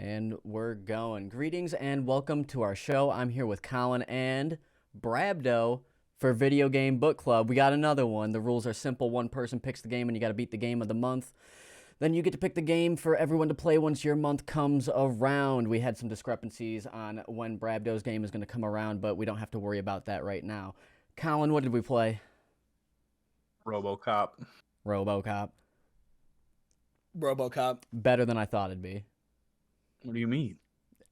And we're going. Greetings and welcome to our show. I'm here with Colin and Brabdo for Video Game Book Club. We got another one. The rules are simple. One person picks the game and you got to beat the game of the month. Then you get to pick the game for everyone to play once your month comes around. We had some discrepancies on when Brabdo's game is going to come around, but we don't have to worry about that right now. Colin, what did we play? RoboCop. RoboCop. RoboCop. Better than I thought it'd be. What do you mean?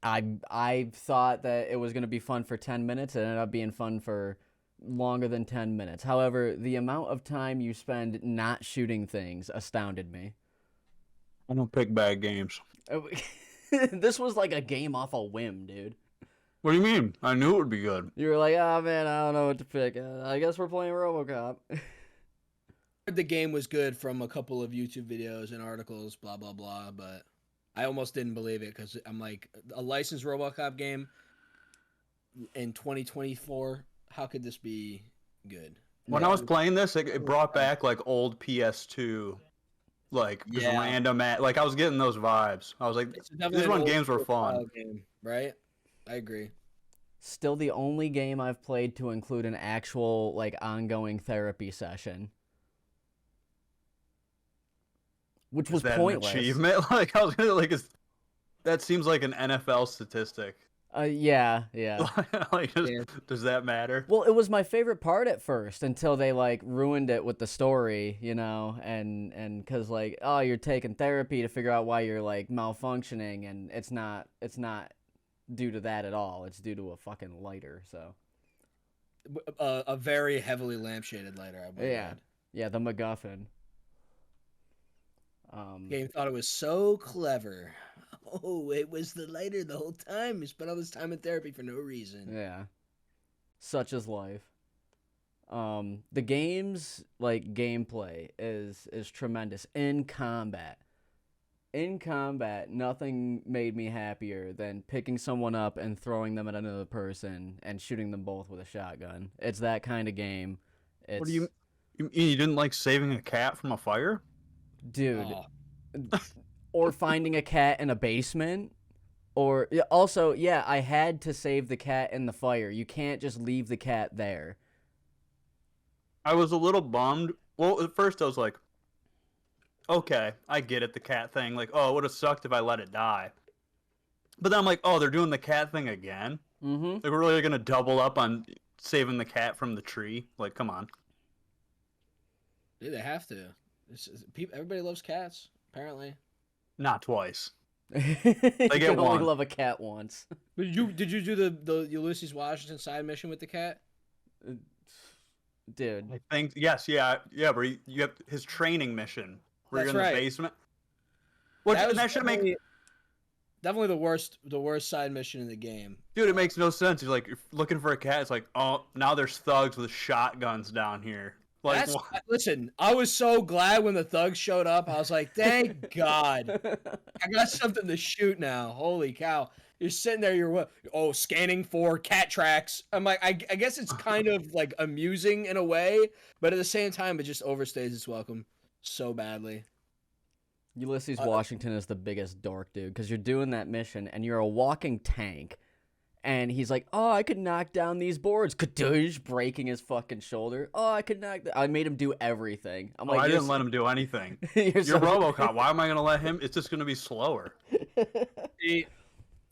I thought that it was going to be fun for 10 minutes. It ended up being fun for longer than 10 minutes. However, the amount of time you spend not shooting things astounded me. I don't pick bad games. This was like a game off a whim, dude. What do you mean? I knew it would be good. You were like, oh man, I don't know what to pick. I guess we're playing RoboCop. The game was good from a couple of YouTube videos and articles, blah, blah, blah, but I almost didn't believe it because I'm like, a licensed RoboCop game in 2024, how could this be good? When I was playing this, it brought back like old PS2, like just random like I was getting those vibes. I was like, this one games were fun. Game, right? I agree. Still the only game I've played to include an actual like ongoing therapy session. Which was pointless. An achievement? Like I was gonna that seems like an NFL statistic. Yeah. Does that matter? Well, it was my favorite part at first until they like ruined it with the story, you know, and because like, oh, you're taking therapy to figure out why you're like malfunctioning, and it's not due to that at all. It's due to a fucking lighter. So a very heavily lampshaded lighter, I believe. Yeah, the MacGuffin. Game thought it was so clever. Oh, it was the lighter the whole time. You spent all this time in therapy for no reason. Yeah. Such is life. The game's like gameplay is tremendous in combat. In combat, nothing made me happier than picking someone up and throwing them at another person and shooting them both with a shotgun. It's that kind of game. What do you didn't like saving a cat from a fire? Dude. Or finding a cat in a basement. Or also, yeah, I had to save the cat in the fire. You can't just leave the cat there. I was a little bummed. Well, at first I was like, okay, I get it, the cat thing. Like, oh, it would have sucked if I let it die. But then I'm like, oh, they're doing the cat thing again? Mm-hmm. Like, we're really going to double up on saving the cat from the tree? Like, come on. Dude, they have to. Everybody loves cats, apparently. Not twice. You get can only one. love a cat once. Did you do the Ulysses Washington side mission with the cat? Dude. I think, yes, yeah, but you have his training mission where That's you're in right. the basement. Well, that should make... Definitely the worst side mission in the game. Dude, it makes no sense. You're like, you're looking for a cat. It's like, oh, now there's thugs with shotguns down here. Like, listen, I was so glad when the thugs showed up. I was like, thank God. I got something to shoot now. Holy cow. You're sitting there, you're scanning for cat tracks. I'm like, I guess it's kind of like amusing in a way, but at the same time, it just overstays its welcome so badly. Ulysses Washington is the biggest dork, dude, because you're doing that mission and you're a walking tank. And he's like, oh, I could knock down these boards. Kadoosh, breaking his fucking shoulder. Oh, I could knock... I made him do everything. I'm like, I didn't let him do anything. You're RoboCop. Why am I going to let him? It's just going to be slower. See,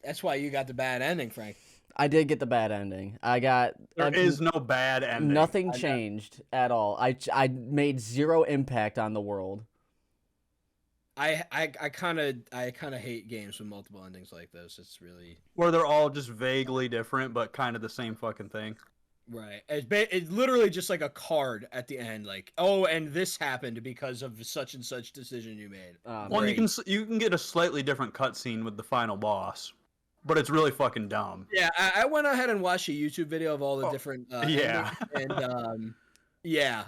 that's why you got the bad ending, Frank. I did get the bad ending. There is no bad ending. Nothing changed at all. I made zero impact on the world. I kind of hate games with multiple endings like this. It's really where they're all just vaguely different, but kind of the same fucking thing. Right. It's literally just like a card at the end, like, oh, and this happened because of such and such decision you made. Well, you can get a slightly different cutscene with the final boss, but it's really fucking dumb. Yeah, I went ahead and watched a YouTube video of all the different endings, and yeah,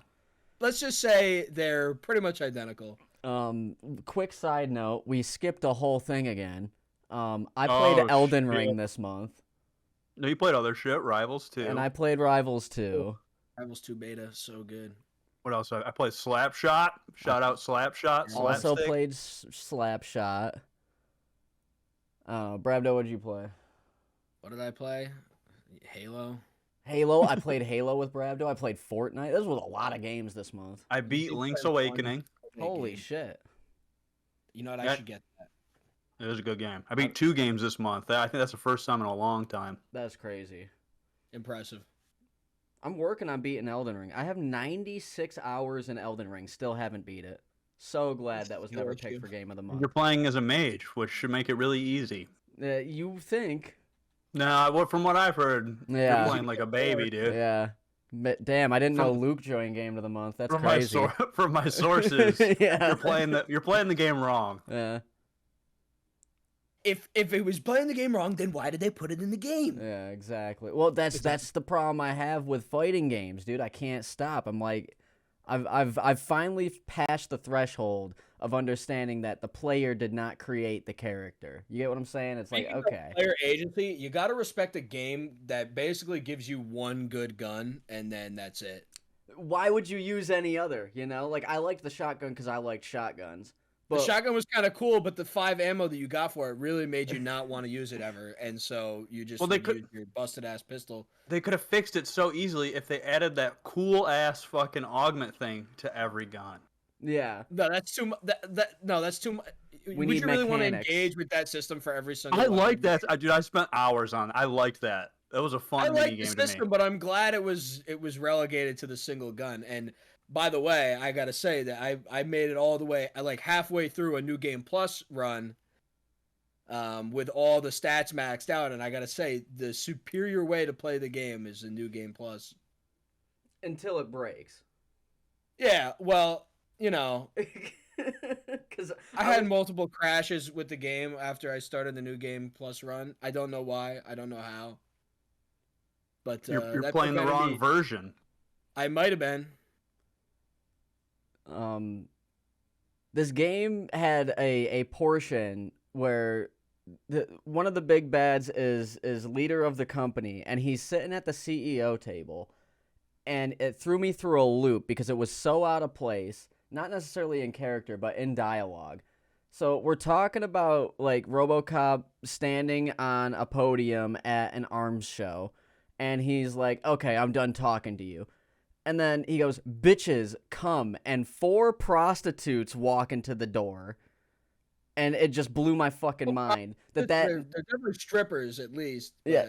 let's just say they're pretty much identical. Quick side note, we skipped a whole thing again. I played Elden Ring this month. No, you played other shit, Rivals 2. And I played Rivals 2. Rivals 2 beta, so good. What else? I played Slapshot. Shout out Slapshot. Also played Slapshot. Brabdo, what did you play? What did I play? Halo. Halo. I played Halo with Brabdo. I played Fortnite. This was a lot of games this month. I beat did Link's play one Awakening. Holy game. shit. You know what? I That- should get that. It was a good game. I beat 2 games this month. I think that's the first time in a long time. That's crazy. Impressive. I'm working on beating Elden Ring. I have 96 hours in Elden Ring. Still haven't beat it. So glad that was never picked for Game of the Month. You're playing as a mage, which should make it really easy. You think? No, from what I've heard, Yeah. you're playing like a baby, dude. Yeah. But damn, I didn't know Luke joined Game of the Month. That's From crazy. from my sources, Yeah. you're playing the game wrong. Yeah. If it was playing the game wrong, then why did they put it in the game? Yeah, exactly. Well, that's the problem I have with fighting games, dude. I can't stop. I'm like, I've finally passed the threshold of understanding that the player did not create the character. You get what I'm saying? It's like, Speaking of okay. player agency, you got to respect a game that basically gives you one good gun and then that's it. Why would you use any other? You know, like I liked the shotgun because I liked shotguns. The But shotgun was kind of cool, but the 5 ammo that you got for it really made you not want to use it ever, and so you just Well, they used your busted ass pistol. They could have fixed it so easily if they added that cool ass fucking augment thing to every gun. yeah, No, that's too much. No, that's too much. Would need you really want to mechanics. engage with that system for every single? I weapon? like that, dude. I spent hours on it. I liked that. That was a fun I mini like game the to me. system, but I'm glad it was relegated to the single gun. And by the way, I gotta say that I made it all the way, like halfway through a New Game Plus run, with all the stats maxed out, and I gotta say the superior way to play the game is the New Game Plus. until it breaks. Yeah, well, you know, Because I had multiple crashes with the game after I started the New Game Plus run. I don't know why. I don't know how. But You're that playing the prevented wrong me- version. I might have been. this game had a portion where one of the big bads is leader of the company, and he's sitting at the CEO table, and it threw me through a loop because it was so out of place, not necessarily in character, but in dialogue. So we're talking about like RoboCop standing on a podium at an arms show, and he's like, "Okay, I'm done talking to you." And then he goes, "Bitches, come," and 4 prostitutes walk into the door. And it just blew my fucking mind that They're definitely strippers at least. yeah,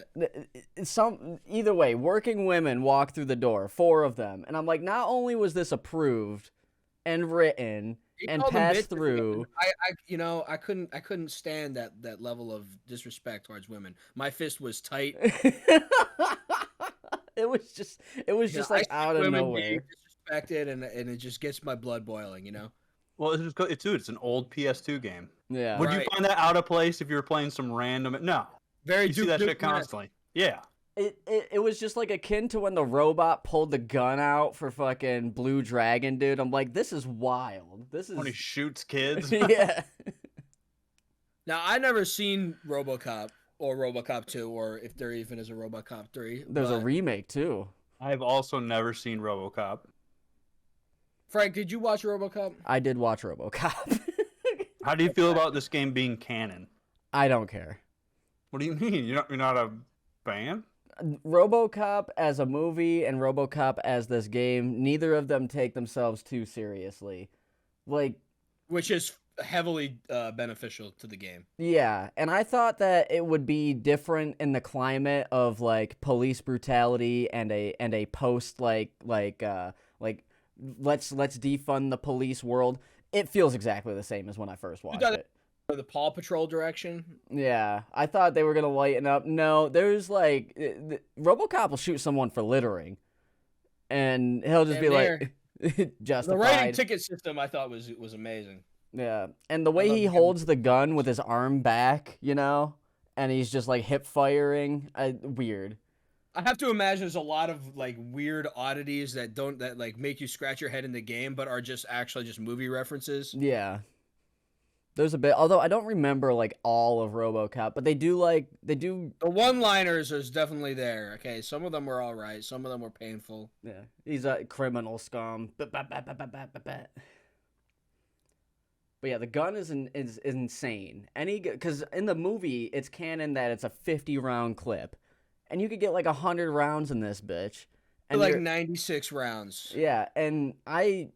either way, working women walk through the door, 4 of them. And I'm like, not only was this approved and written and passed through. I couldn't stand that level of disrespect towards women. My fist was tight. It was just like I see out of women nowhere. being disrespected, and it just gets my blood boiling. You know. Well, it's an old PS2 game. Yeah. Would you Right. find that out of place if you were playing some random? No, Very you see that shit constantly. Yeah. It was just like akin to when the robot pulled the gun out for fucking Blue Dragon, dude. I'm like, this is wild. This is When he shoots kids. yeah. Now I never seen RoboCop or RoboCop 2, or if there even is a RoboCop 3. There's a but- remake too. I've also never seen RoboCop. Frank, did you watch RoboCop? I did watch RoboCop. How do you feel about this game being canon? I don't care. What do you mean? You're not a fan? RoboCop as a movie and RoboCop as this game, neither of them take themselves too seriously. Like, Which is heavily beneficial to the game. yeah, and I thought that it would be different in the climate of like police brutality and a post like let's defund the police world. It feels exactly the same as when I first watched got it. Or the Paw Patrol direction. Yeah, I thought they were gonna lighten up. No, there's like RoboCop will shoot someone for littering, and he'll just Damn be like The justified. writing ticket system I thought was amazing. Yeah, and the way love he the holds the gun with his arm back, you know, and he's just like hip firing, weird. I have to imagine there's a lot of like weird oddities that like make you scratch your head in the game, but are just actually just movie references. Yeah, there's a bit. Although I don't remember like all of RoboCop, but they do. The one-liners is definitely there. Okay, some of them were all right, some of them were painful. Yeah, he's a criminal scum. But yeah, the gun is insane. Because in the movie, it's canon that it's a 50-round clip, and you could get like 100 rounds in this bitch. And Like 96 rounds. yeah, and I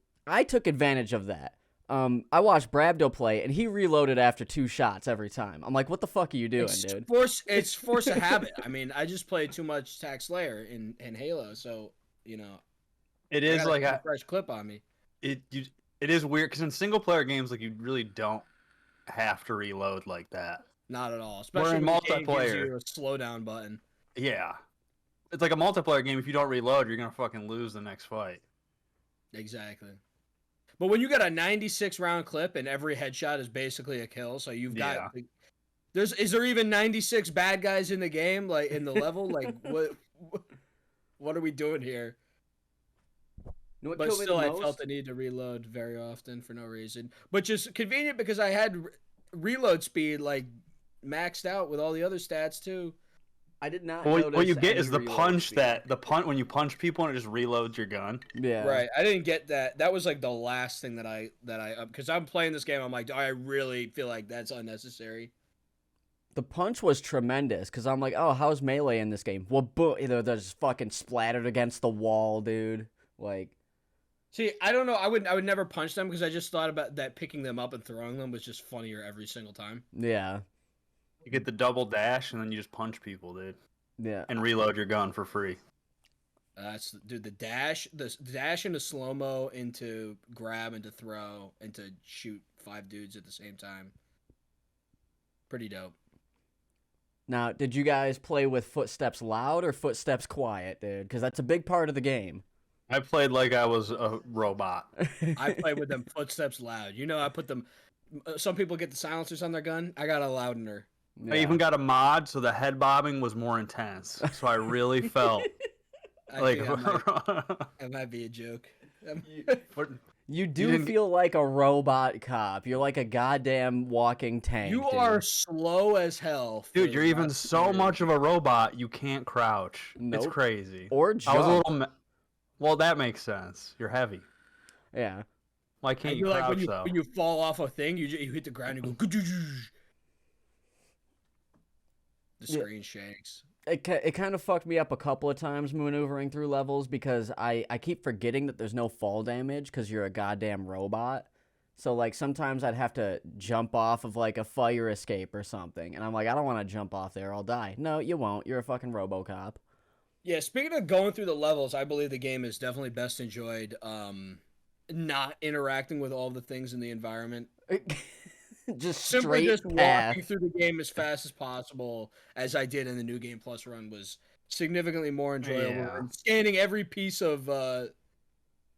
took advantage of that. I watched Brabdo play, and he reloaded after 2 shots every time. I'm like, what the fuck are you doing, dude? It's force of habit. I mean, I just played too much Tax Slayer in Halo, so you know. It is like a fresh clip on me. It is weird because in single player games, like you really don't have to reload like that. Not at all. Especially in when the game gives multiplayer. you a slowdown button. Yeah, it's like a multiplayer game. If you don't reload, you're gonna fucking lose the next fight. Exactly. But when you got a 96 round clip and every headshot is basically a kill, so you've got is there even 96 bad guys in the game, like in the level? Like what are we doing here? But still, I felt the need to reload very often for no reason. But just convenient because I had reload speed like maxed out with all the other stats too. I did not. What you get is the punch when you punch people and it just reloads your gun. Yeah. Right. I didn't get that. That was like the last thing that I because I'm playing this game. I'm like, I really feel like that's unnecessary. The punch was tremendous because I'm like, oh, how's melee in this game? Well, they're just fucking splattered against the wall, dude. Like, see, I don't know. I would never punch them because I just thought about that picking them up and throwing them was just funnier every single time. Yeah. You get the double dash and then you just punch people, dude. Yeah. And reload your gun for free. Dude, the dash into slow mo, into grab, into throw, into shoot 5 dudes at the same time. Pretty dope. Now, did you guys play with footsteps loud or footsteps quiet, dude? Because that's a big part of the game. I played like I was a robot. I played with them footsteps loud. You know, I put them. Some people get the silencers on their gun. I got a loudener. Yeah. I even got a mod so the head bobbing was more intense. So I really felt like that might be a joke. You feel like a robot cop. You're like a goddamn walking tank. You are slow as hell. Dude, you're even so much of a robot, you can't crouch. Nope. It's crazy. Or jump. I was a little well, that makes sense. You're heavy. Yeah. Why can't you crouch, like though? when you fall off a thing, you hit the ground and go... The screen shakes. It kind of fucked me up a couple of times maneuvering through levels because I keep forgetting that there's no fall damage because you're a goddamn robot. So, like, sometimes I'd have to jump off of, like, a fire escape or something. And I'm like, I don't want to jump off there. I'll die. No, you won't. You're a fucking RoboCop. Yeah, speaking of going through the levels, I believe the game is definitely best enjoyed not interacting with all the things in the environment. Just Simply straight just path. walking through the game as fast as possible, as I did in the New Game Plus run, was significantly more enjoyable. Yeah. And scanning every piece of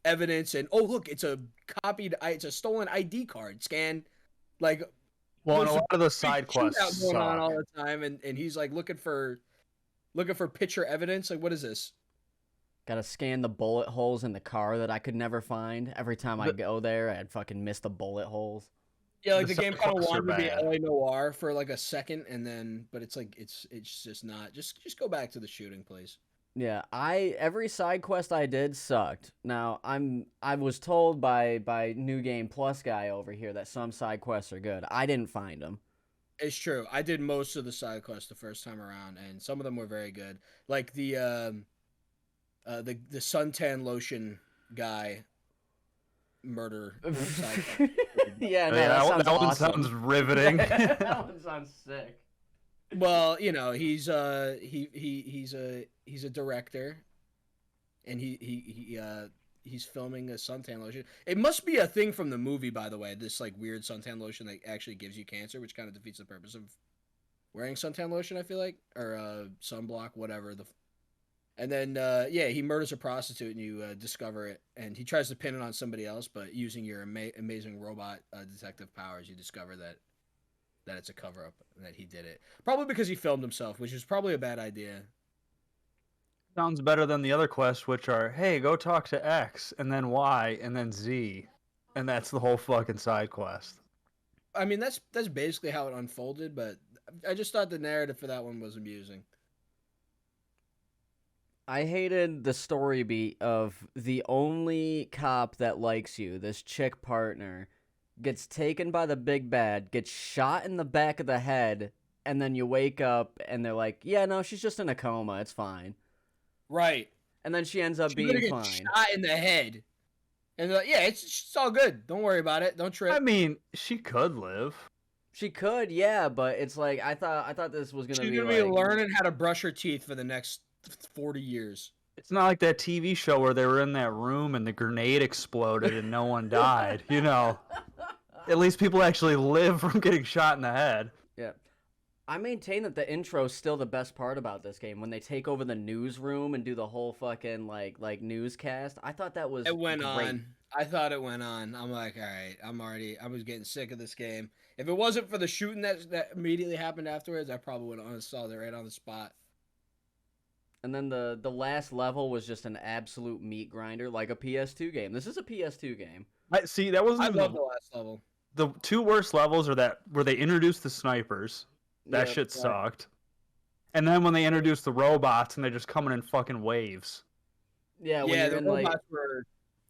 evidence, and oh look, it's a stolen ID card. Scan, like, well, and a lot of the side quests going on all the time, and he's like looking for picture evidence. Like, what is this? Gotta scan the bullet holes in the car that I could never find. Every time I go there, I'd fucking miss the bullet holes. Yeah, like the game kind of quests are wanted to be bad. LA Noir for like a second, and then, but it's like it's just not. Just go back to the shooting, please. Yeah, every side quest I did sucked. Now I was told by New Game Plus guy over here that some side quests are good. I didn't find them. It's true. I did most of the side quests the first time around, and some of them were very good. Like the suntan lotion guy murder side quest. Yeah, no, Yeah, that sounds that one awesome. sounds riveting. That one sounds sick. Well, you know, he's a director, and he's filming a suntan lotion. It must be a thing from the movie, by the way. This like weird suntan lotion that actually gives you cancer, which kind of defeats the purpose of wearing suntan lotion. I feel like, or sunblock, whatever. And then he murders a prostitute, and you discover it, and he tries to pin it on somebody else, but using your amazing robot detective powers, you discover that it's a cover-up, and that he did it. Probably because he filmed himself, which is probably a bad idea. Sounds better than the other quests, which are, hey, go talk to X, and then Y, and then Z. And that's the whole fucking side quest. I mean, that's basically how it unfolded, but I just thought the narrative for that one was amusing. I hated the story beat of the only cop that likes you, this chick partner, gets taken by the big bad, gets shot in the back of the head, and then you wake up and they're like, yeah, no, she's just in a coma. It's fine. Right. And then she ends up She's being gonna get fine. shot in the head. And they're like, yeah, it's all good. Don't worry about it. Don't trip. I mean, she could live. She could, yeah, but it's like I thought this was gonna She's be gonna be like learning how to brush her teeth for the next 40 years. It's not like that TV show where they were in that room and the grenade exploded and no one died. You know, at least people actually live from getting shot in the head. Yeah. I maintain that the intro's still the best part about this game. When they take over the newsroom and do the whole fucking like newscast, I thought that was It went great. on. I thought it went on. I'm like, all right, I was getting sick of this game. If it wasn't for the shooting that immediately happened afterwards, I probably would have uninstalled it right on the spot. And then the last level was just an absolute meat grinder, like a PS2 game. This is a PS2 game. See, that wasn't I even love the last level. the two worst levels are that where they introduced the snipers. That Yep, shit right. sucked. And then when they introduced the robots and they're just coming in fucking waves. Yeah, when Yeah, you're the in like robots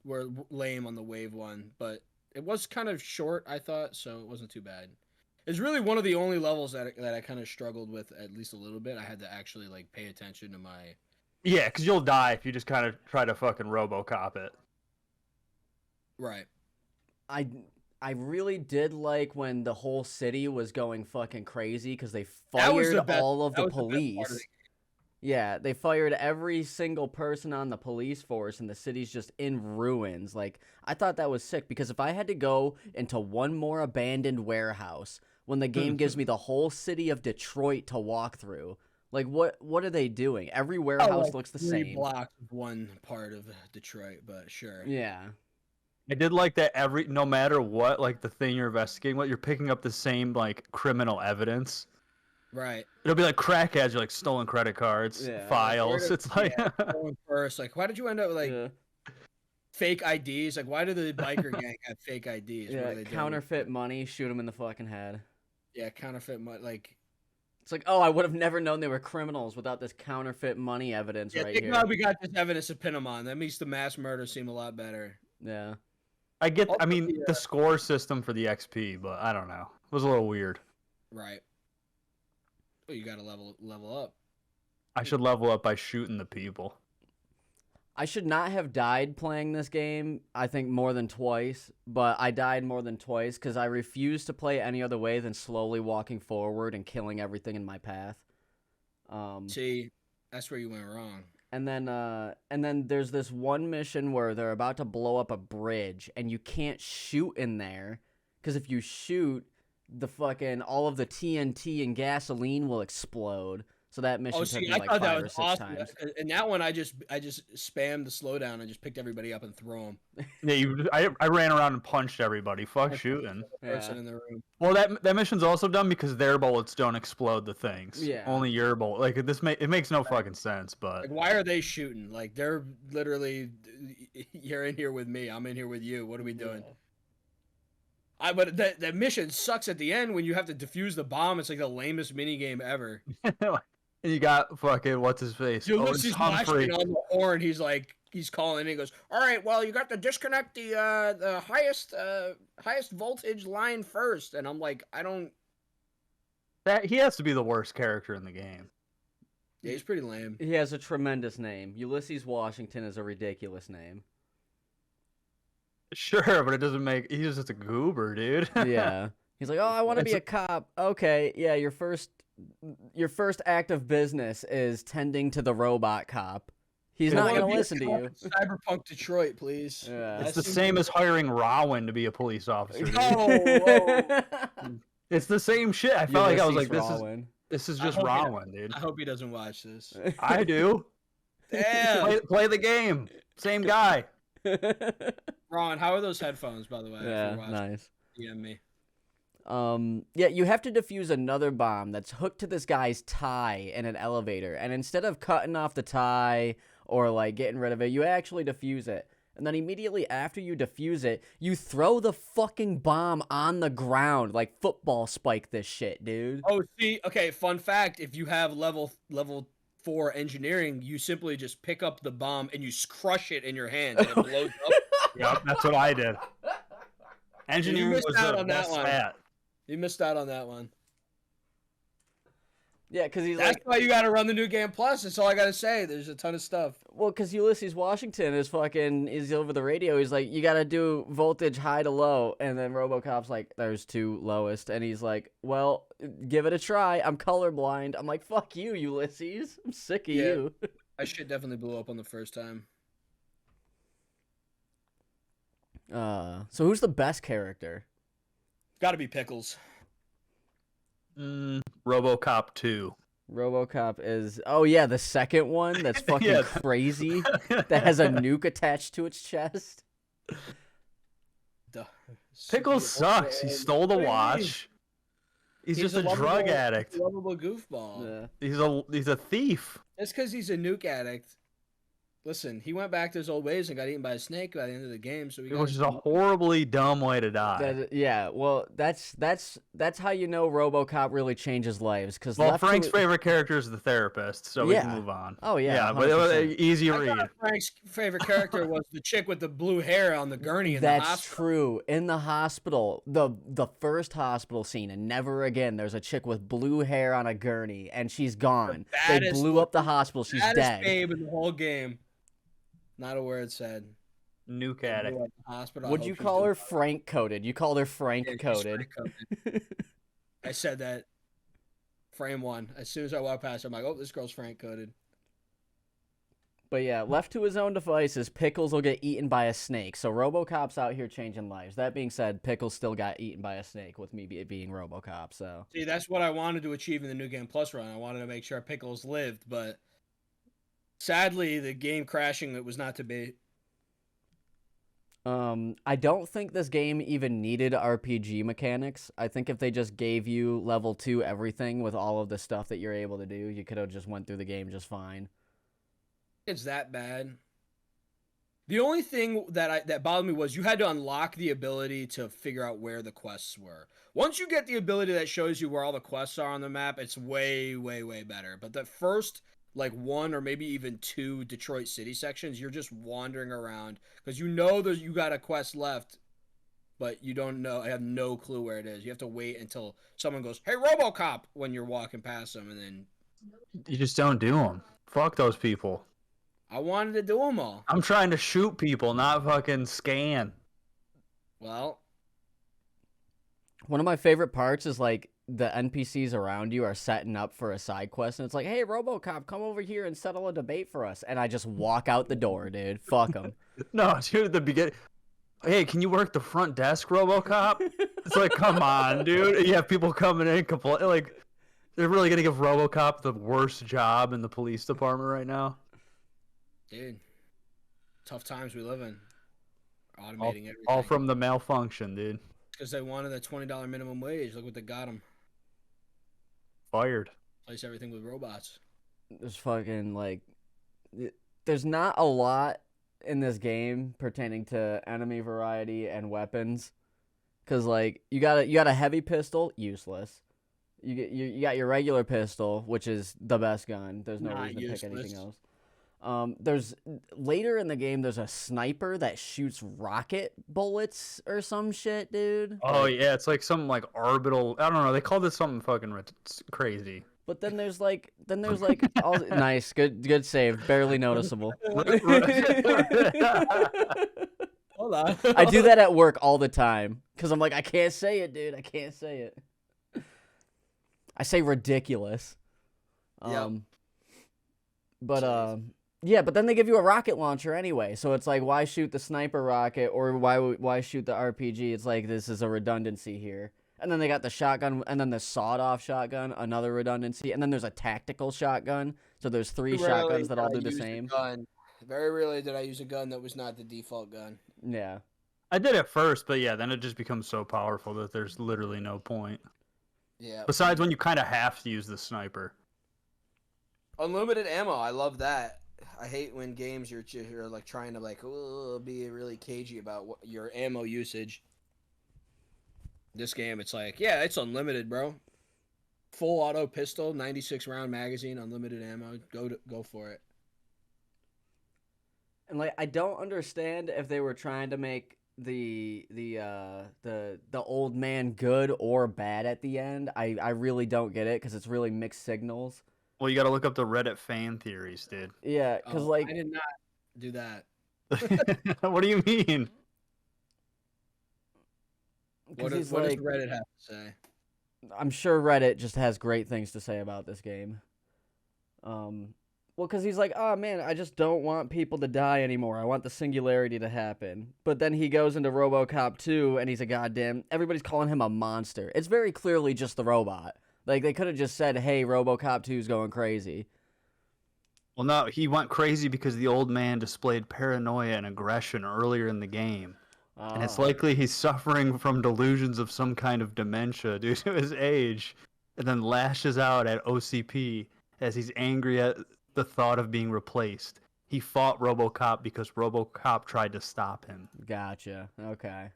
were lame on the wave one, but it was kind of short, I thought, so it wasn't too bad. It's really one of the only levels that I kind of struggled with at least a little bit. I had to actually like pay attention to my. Yeah, because you'll die if you just kind of try to fucking RoboCop it. Right. I really did like when the whole city was going fucking crazy because they That was fired the best- all of that the was the best part of police. the Yeah, they fired every single person on the police force and the city's just in ruins. Like, I thought that was sick because if I had to go into one more abandoned warehouse when the game gives me the whole city of Detroit to walk through, like what are they doing? Every warehouse like looks the 3 same. blocks of one part of Detroit, but sure. Yeah. I did like that no matter what, like the thing you're investigating, what you're picking up the same like criminal evidence. Right. It'll be like crackheads, you're like stolen credit cards, Yeah. files. It's like Going first, like, why did you end up with like Yeah. fake IDs? Like, why did the biker gang have fake IDs? What Yeah, are they doing? counterfeit money, shoot them in the fucking head. Yeah, counterfeit money. Like, It's like, oh, I would have never known they were criminals without this counterfeit money evidence yeah, right thank here. God we got this evidence to pin them on. That makes the mass murder seem a lot better. Yeah. I Also, mean the, the score system for the XP, but I don't know. It was a little weird. Right. Well, you got to level up. I should level up by shooting the people. I should not have died playing this game, I think, more than twice, but I died more than twice because I refused to play any other way than slowly walking forward and killing everything in my path. See, that's where you went wrong. And then there's this one mission where they're about to blow up a bridge, and you can't shoot in there because if you shoot, the fucking all of the TNT and gasoline will explode. So that mission took me I like thought 5 that or was 6 awesome. times. And that one, I just spammed the slowdown and just picked everybody up and throw them. Yeah, I ran around and punched everybody. Fuck shooting. Person Yeah. in the room. Well, that mission's also done because their bullets don't explode the things. Yeah. Only your bullet. Like it makes no fucking sense. But Like, why are they shooting? Like, they're literally, you're in here with me. I'm in here with you. What are we doing? But that mission sucks at the end when you have to defuse the bomb. It's like the lamest mini game ever. and you got fucking what's his face? Ulysses Humphrey. flashing on the horn. He's calling in. He goes, "All right, well, you got to disconnect the highest voltage line first." And I'm like, I don't. That he has to be the worst character in the game. Yeah, he's pretty lame. He has a tremendous name. Ulysses Washington is a ridiculous name. Sure, but it doesn't make. He's just a goober, dude. Yeah. He's like, oh, I want to be a cop. Okay, yeah, your first act of business is tending to the robot cop. He's I not wanna going be to a listen to cop you. in Cyberpunk Detroit, please. Yeah. It's the same as hiring Rowan to be a police officer. Dude. Oh, It's the same shit. I felt like I was like, Rowan. this is I just hope he Rowan, dude. I hope he doesn't watch this. I do. Damn. Play the game. Same guy. Ron, how are those headphones, by the way? if Yeah, you're watching? nice. DM me. Yeah, you have to defuse another bomb that's hooked to this guy's tie in an elevator. And instead of cutting off the tie or like getting rid of it, you actually defuse it. And then immediately after you defuse it, you throw the fucking bomb on the ground. Like football spike this shit, dude. Oh, see, okay, fun fact, if you have level 4 engineering, you simply just pick up the bomb and you crush it in your hands and it blows up. Yep, that's what I did. Engineering missed was out the on that best one. hat. You missed out on that one. Yeah, because he's That's like, why you got to run the New Game Plus. That's all I got to say. There's a ton of stuff. well, because Ulysses Washington is over the radio. He's like, you got to do voltage high to low. And then RoboCop's like, there's two lowest. And he's like, well, give it a try. I'm colorblind. I'm like, fuck you, Ulysses. I'm sick of you. That shit definitely blew up on the first time. So who's the best character? Got to be Pickles. RoboCop 2. RoboCop is, oh yeah, the second one that's fucking Yeah. crazy, that has a nuke attached to its chest. Pickles sucks. He stole the watch. He's just a drug addict. Lovable goofball. Yeah. He's a thief. It's because he's a nuke addict. Listen, he went back to his old ways and got eaten by a snake by the end of the game. So Which is a horribly dumb way to die. Yeah, well, that's how you know RoboCop really changes lives. Cause Well, Frank's favorite character is the therapist, so we can move on. Oh yeah, Yeah, but it was 100%. easy I read. thought Frank's favorite character was the chick with the blue hair on the gurney in the That's hospital. true. In the hospital, the first hospital scene, and never again. There's a chick with blue hair on a gurney, and she's gone. They baddest blew up the hospital. She's Baddest dead. babe in the whole game. Not a word said. Nuke Blew addict. up the hospital. I Would hope you she's call doing her Frank coded? You called her Frank Yeah, she's coded. Frank-coded. I said that frame one. As soon as I walked past her, I'm like, oh, this girl's Frank coded. But yeah, left to his own devices, Pickles will get eaten by a snake. So RoboCop's out here changing lives. That being said, Pickles still got eaten by a snake with me being RoboCop. So See, that's what I wanted to achieve in the New Game Plus run. I wanted to make sure Pickles lived, but sadly, the game crashing, it was not to be. I don't think this game even needed RPG mechanics. I think if they just gave you level 2 everything with all of the stuff that you're able to do, you could have just went through the game just fine. It's that bad. The only thing that bothered me was you had to unlock the ability to figure out where the quests were. Once you get the ability that shows you where all the quests are on the map, it's way, way, way better. But the first, like, 1 or maybe even 2 Detroit City sections, you're just wandering around because you know that you got a quest left, but you don't know. I have no clue where it is. You have to wait until someone goes, "Hey, RoboCop," when you're walking past them, and then You just don't do them. Fuck those people. I wanted to do them all. I'm trying to shoot people, not fucking scan. Well, One of my favorite parts is like the NPCs around you are setting up for a side quest, and it's like, "Hey, RoboCop, come over here and settle a debate for us." And I just walk out the door, dude. Fuck them. No, dude, at the beginning. Hey, can you work the front desk, RoboCop? It's like, come on, dude. You have people coming in, like, they're really gonna give RoboCop the worst job in the police department right now. dude, tough times we live in. Automating everything. All from the malfunction, dude. Because they wanted a $20 minimum wage. Look what they got them. Fired. Place everything with robots. There's fucking like, there's not a lot in this game pertaining to enemy variety and weapons, because like you got a heavy pistol, useless. You got your regular pistol, which is the best gun. There's no Not reason to pick anything useless. else. There's later in the game, there's a sniper that shoots rocket bullets or some shit, dude. Oh yeah, it's like some like orbital. I don't know. They called it something fucking crazy. But then there's like all nice, good save, barely noticeable. Hold on. I do that at work all the time because I'm like, I can't say it, dude. I can't say it. I say ridiculous. Yep. But yeah, but then they give you a rocket launcher anyway, so it's like, why shoot the sniper rocket or why shoot the RPG? It's like, this is a redundancy here. And then they got the shotgun, and then the sawed-off shotgun, another redundancy, and then there's a tactical shotgun. So there's 3 shotguns that all do the same. Very rarely did I use a gun that was not the default gun. Yeah. I did at first, but yeah, then it just becomes so powerful that there's literally no point. Yeah. Besides when you kind of have to use the sniper. Unlimited ammo. I love that. I hate when games you're like trying to like be really cagey about your ammo usage. This game, it's like, yeah, it's unlimited, bro. Full auto pistol, 96 round magazine, unlimited ammo. Go for it. And like, I don't understand if they were trying to make the old man good or bad at the end. I really don't get it because it's really mixed signals. Well, you got to look up the Reddit fan theories, dude. Yeah, because Oh, like I did not do that. What do you mean? What, he's what does like, Reddit have to say? I'm sure Reddit just has great things to say about this game. Well, because he's like, oh man, I just don't want people to die anymore. I want the singularity to happen. But then he goes into RoboCop 2 and he's a goddamn, everybody's calling him a monster. It's very clearly just the robot. Like, they could have just said, hey, RoboCop 2's going crazy. Well, no, he went crazy because the old man displayed paranoia and aggression earlier in the game. And it's likely he's suffering from delusions of some kind of dementia due to his age, and then lashes out at OCP as he's angry at the thought of being replaced. He fought RoboCop because RoboCop tried to stop him. Gotcha. Okay.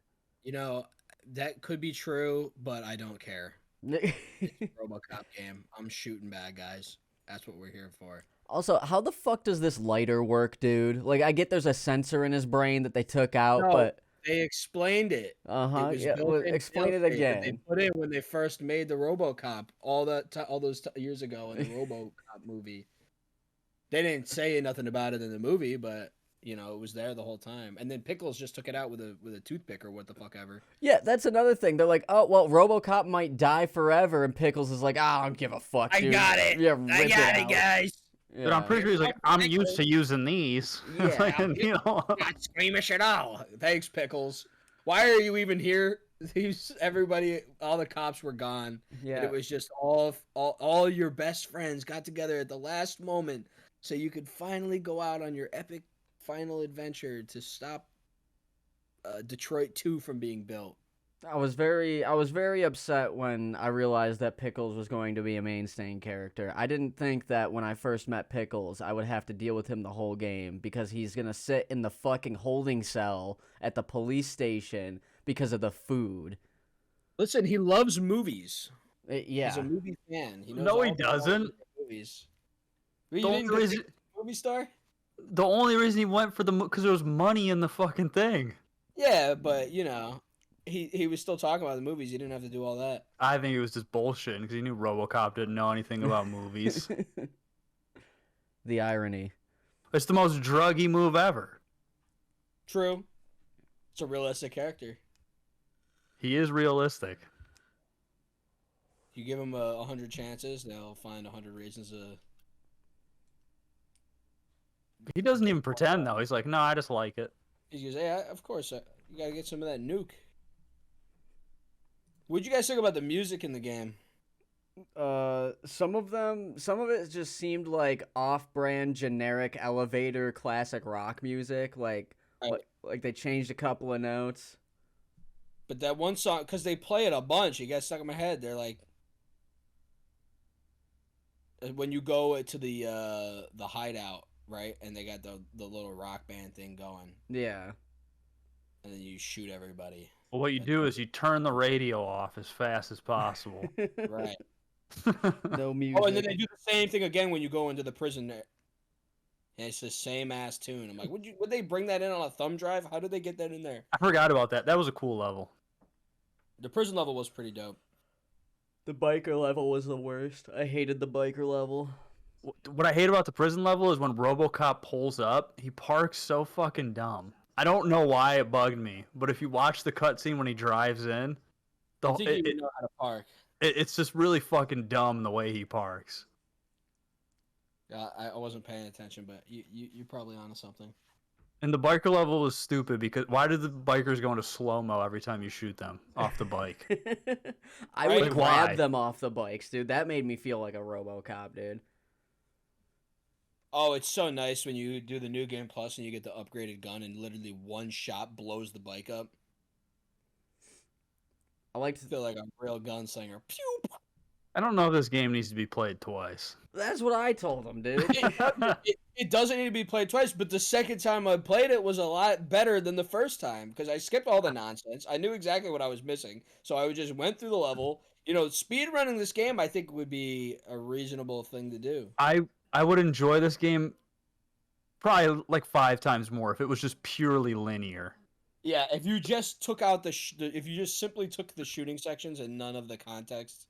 You know, that could be true, but I don't care. It's a RoboCop game. I'm shooting bad guys. That's what we're here for. Also, how the fuck does this lighter work, dude? Like, I get there's a sensor in his brain that they took out, No, but... They explained it. Uh-huh. It was Yeah, well, built-in explain it fail-safe that again. They put in when they first made the RoboCop all those years ago in the RoboCop movie. They didn't say nothing about it in the movie, but you know it was there the whole time. And then Pickles just took it out with a toothpick or what the fuck ever. Yeah, that's another thing. They're like, oh, well, RoboCop might die forever, and Pickles is like, I don't give a fuck, dude. Yeah, rip out. guys. Yeah. But I'm pretty sure he's like, I'm used to using these. Yeah. And, you know, Not squeamish at all. Thanks, Pickles. Why are you even here? Everybody, all the cops were gone. Yeah. And it was just all your best friends got together at the last moment so you could finally go out on your epic final adventure to stop Detroit 2 from being built. I was very upset when I realized that Pickles was going to be a mainstay character. I didn't think that when I first met Pickles, I would have to deal with him the whole game because he's going to sit in the fucking holding cell at the police station because of the food. Listen, he loves movies. Yeah. He's a movie fan. He knows No, he all the doesn't. movies. You The didn't only go reason- see the movie star? the only reason he went for because there was money in the fucking thing. Yeah, but you know, he was still talking about the movies. He didn't have to do all that. I think it was just bullshit because he knew RoboCop didn't know anything about movies. The irony. It's the most druggy move ever. True. It's a realistic character. He is realistic. You give him 100 chances, they'll find 100 reasons to. He doesn't even pretend though. He's like, no, I just like it. He goes, "Hey, of course, you gotta get some of that nuke." What'd you guys think about the music in the game? Some of it just seemed like off-brand generic elevator classic rock music, like Right. like they changed a couple of notes. But that one song, because they play it a bunch, it got stuck in my head. They're like, when you go to the hideout, right, and they got the little rock band thing going, Yeah. and then you shoot everybody. Well, what you do is you turn the radio off as fast as possible. Right. No music. Oh, and then they do the same thing again when you go into the prison there. And it's the same ass tune. I'm like, would they bring that in on a thumb drive? How did they get that in there? I forgot about that. That was a cool level. The prison level was pretty dope. The biker level was the worst. I hated the biker level. What I hate about the prison level is when RoboCop pulls up, he parks so fucking dumb. I don't know why it bugged me, but if you watch the cutscene when he drives in, I think you know how to park. it's just really fucking dumb the way he parks. Yeah, I wasn't paying attention, but you're probably onto something. And the biker level was stupid because why did the bikers go into slow-mo every time you shoot them off the bike? I Right. would Like, grab why? them off the bikes, dude. That made me feel like a RoboCop, dude. Oh, it's so nice when you do the new game plus and you get the upgraded gun and literally one shot blows the bike up. I like I to. feel like a real gunslinger. Pew! I don't know if this game needs to be played twice. That's what I told him, dude. It doesn't need to be played twice, but the second time I played it was a lot better than the first time because I skipped all the nonsense. I knew exactly what I was missing, so I just went through the level. You know, speed running this game I think would be a reasonable thing to do. I would enjoy this game probably like 5 times more if it was just purely linear. Yeah, if you just took out if you just simply took the shooting sections and none of the context.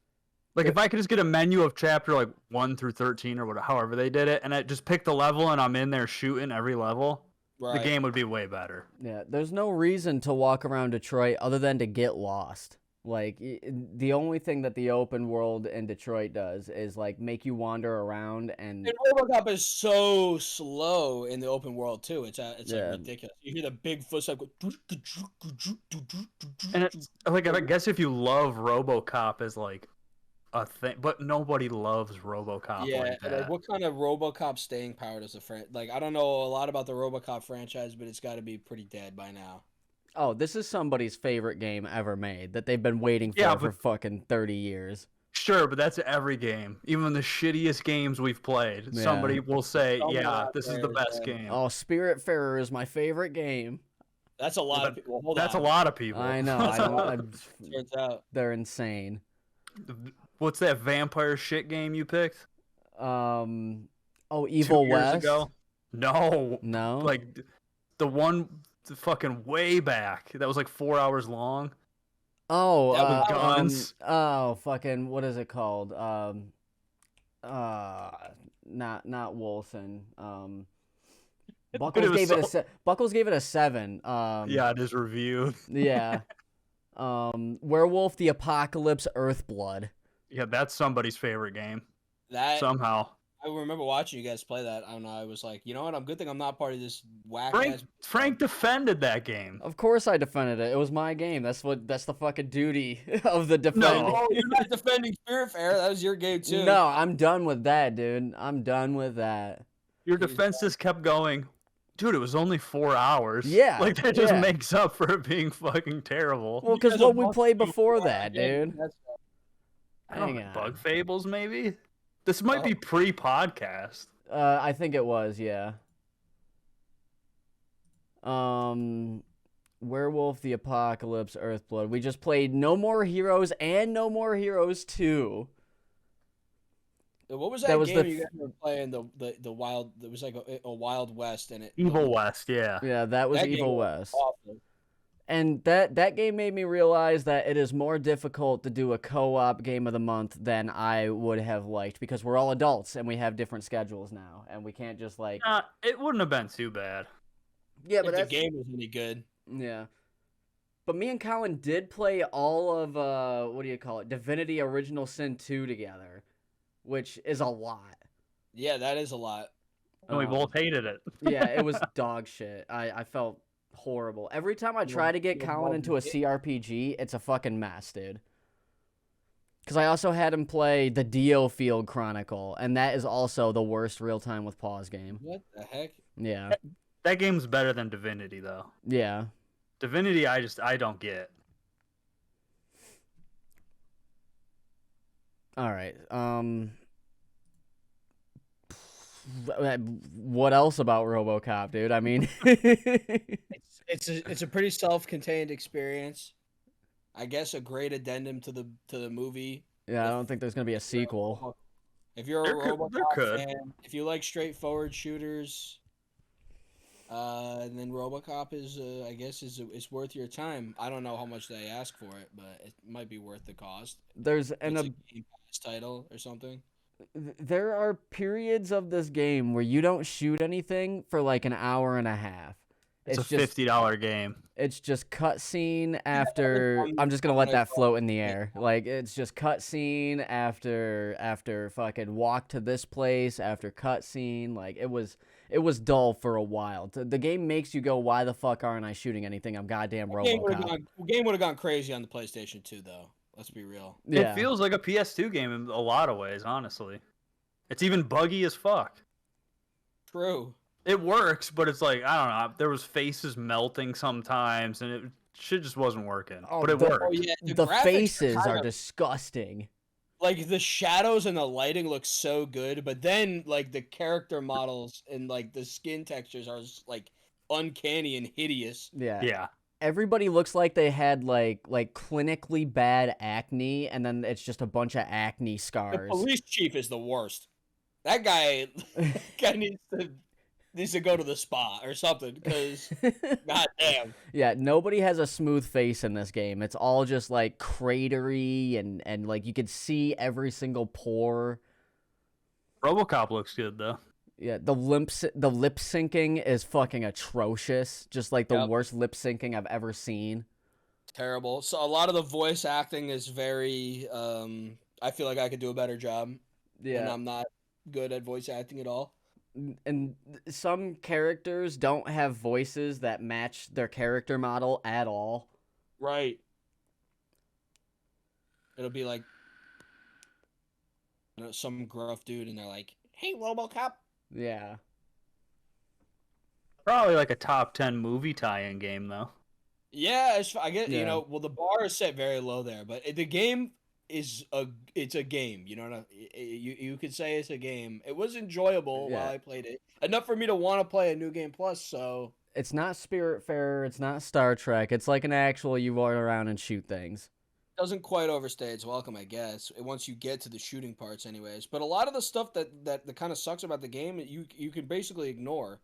Like if I could just get a menu of chapter like 1 through 13 or whatever, however they did it, and I just pick the level and I'm in there shooting every level, the Right. game would be way better. Yeah, there's no reason to walk around Detroit other than to get lost. Like the only thing that the open world in Detroit does is like make you wander around and And RoboCop is so slow in the open world too. It's like Yeah. ridiculous. You hear the big footsteps go. And it's like I guess if you love RoboCop as like a thing, but nobody loves RoboCop Yeah, like that. like what kind of RoboCop staying power does the like? I don't know a lot about the RoboCop franchise, but it's got to be pretty dead by now. oh, this is somebody's favorite game ever made that they've been waiting for Yeah, for but- fucking 30 years. Sure, but that's every game. Even the shittiest games we've played, Yeah. somebody will say, Someone "Yeah, out this is there the is best dead. game." Oh, Spiritfarer is my favorite game. That's a lot of people. Hold That's on. a lot of people. I know. Turns out. They're insane. What's that vampire shit game you picked? Oh, 2 Evil years West. ago? No, No. like the one fucking way back that was like 4 hours long. Oh, That with guns. oh, fucking, what is it called? Not Wolfen. Buckles was gave it a so- Buckles gave it a 7. Yeah, it is reviewed. Yeah. Werewolf the Apocalypse Earthblood. Yeah, that's somebody's favorite game That somehow. I remember watching you guys play that. I don't know. I was like, you know what? I'm good thing I'm not part of this whack ass. Frank defended that game. Of course I defended it. It was my game. That's the fucking duty of the defender. Oh, you're not defending Spiritfarer. That was your game too. No, I'm done with that, dude. I'm done with that. Your defense just kept going. Dude, it was only 4 hours. Yeah, Like, that just yeah. makes up for it being fucking terrible. Well, because guys what are we both played too before far. that, Yeah, dude. I don't Hang know, on. Bug Fables, maybe? This might be pre-podcast. I think it was, yeah. Werewolf the Apocalypse Earthblood. We just played No More Heroes and No More Heroes 2. What was That that was game the you guys were playing? The wild. It was like a Wild West, and it. Evil West, yeah. Yeah, that was That game Evil was West. awful. And that game made me realize that it is more difficult to do a co-op game of the month than I would have liked because we're all adults and we have different schedules now and we can't just like It wouldn't have been too bad. yeah, If but the that's game was any good. yeah. But me and Colin did play all of what do you call it? Divinity Original Sin 2 together, which is a lot. Yeah, that is a lot. And we Um, both hated it. Yeah, it was dog shit. I felt horrible. Every time I try to get you Colin love into a it. CRPG, it's a fucking mess, dude. Because I also had him play the Dio Field Chronicle, and that is also the worst real-time with pause game. What the heck? Yeah. That game's better than Divinity, though. Yeah. Divinity, I don't get. All right. What else about RoboCop, dude? I mean, It's a pretty self-contained experience. I guess a great addendum to the movie. yeah, I don't think there's gonna be a sequel. If you're a There RoboCop could. fan, if you like straightforward shooters, then RoboCop is, I guess, is worth your time. I don't know how much they ask for it, but it might be worth the cost. There's It's a Game Pass title or something. there are periods of this game where you don't shoot anything for like an hour and a half. It's a just $50 game. it's just cutscene after. I'm just gonna let that float in the air. Like it's just cutscene after fucking walk to this place after cutscene. Like it was dull for a while. The game makes you go, why the fuck aren't I shooting anything? I'm goddamn RoboCop. Game would have gone crazy on the PlayStation 2, though. Let's be real. Yeah. It feels like a PS2 game in a lot of ways, honestly. It's even buggy as fuck. True. It works, but it's like, I don't know, there was faces melting sometimes, and shit just wasn't working. Oh, but it the- worked. Oh yeah, The graphics faces kind are of- disgusting. like the shadows and the lighting look so good, but then like the character models and like the skin textures are like uncanny and hideous. Yeah. Yeah. Everybody looks like they had like clinically bad acne, and then it's just a bunch of acne The scars. police chief is the worst. That guy, guy needs to needs to go to the spa or something, because god damn. Yeah, nobody has a smooth face in this game. It's all just like cratery and like you could see every single pore. RoboCop looks good though. Yeah, the lip syncing is fucking atrocious. Just like the Yep. worst lip syncing I've ever seen. Terrible. So a lot of the voice acting is very I feel like I could do a better job, and Yeah. I'm not good at voice acting at all. And some characters don't have voices that match their character model at all. Right. It'll be like, you know, some gruff dude, and they're like, "Hey, RoboCop." Yeah. Probably like a top 10 movie tie-in game though. Yeah, I get, Yeah. you know, well, the bar is set very low there, but the game is it's a game, you know what you could say it's a game. It was enjoyable Yeah. while I played it. Enough for me to want to play a new game plus, so It's not Spiritfarer, it's not Star Trek. It's like an actual you run around and shoot things. doesn't quite overstay its welcome, I guess, once you get to the shooting parts anyways. But a lot of the stuff that kind of sucks about the game, you can basically ignore.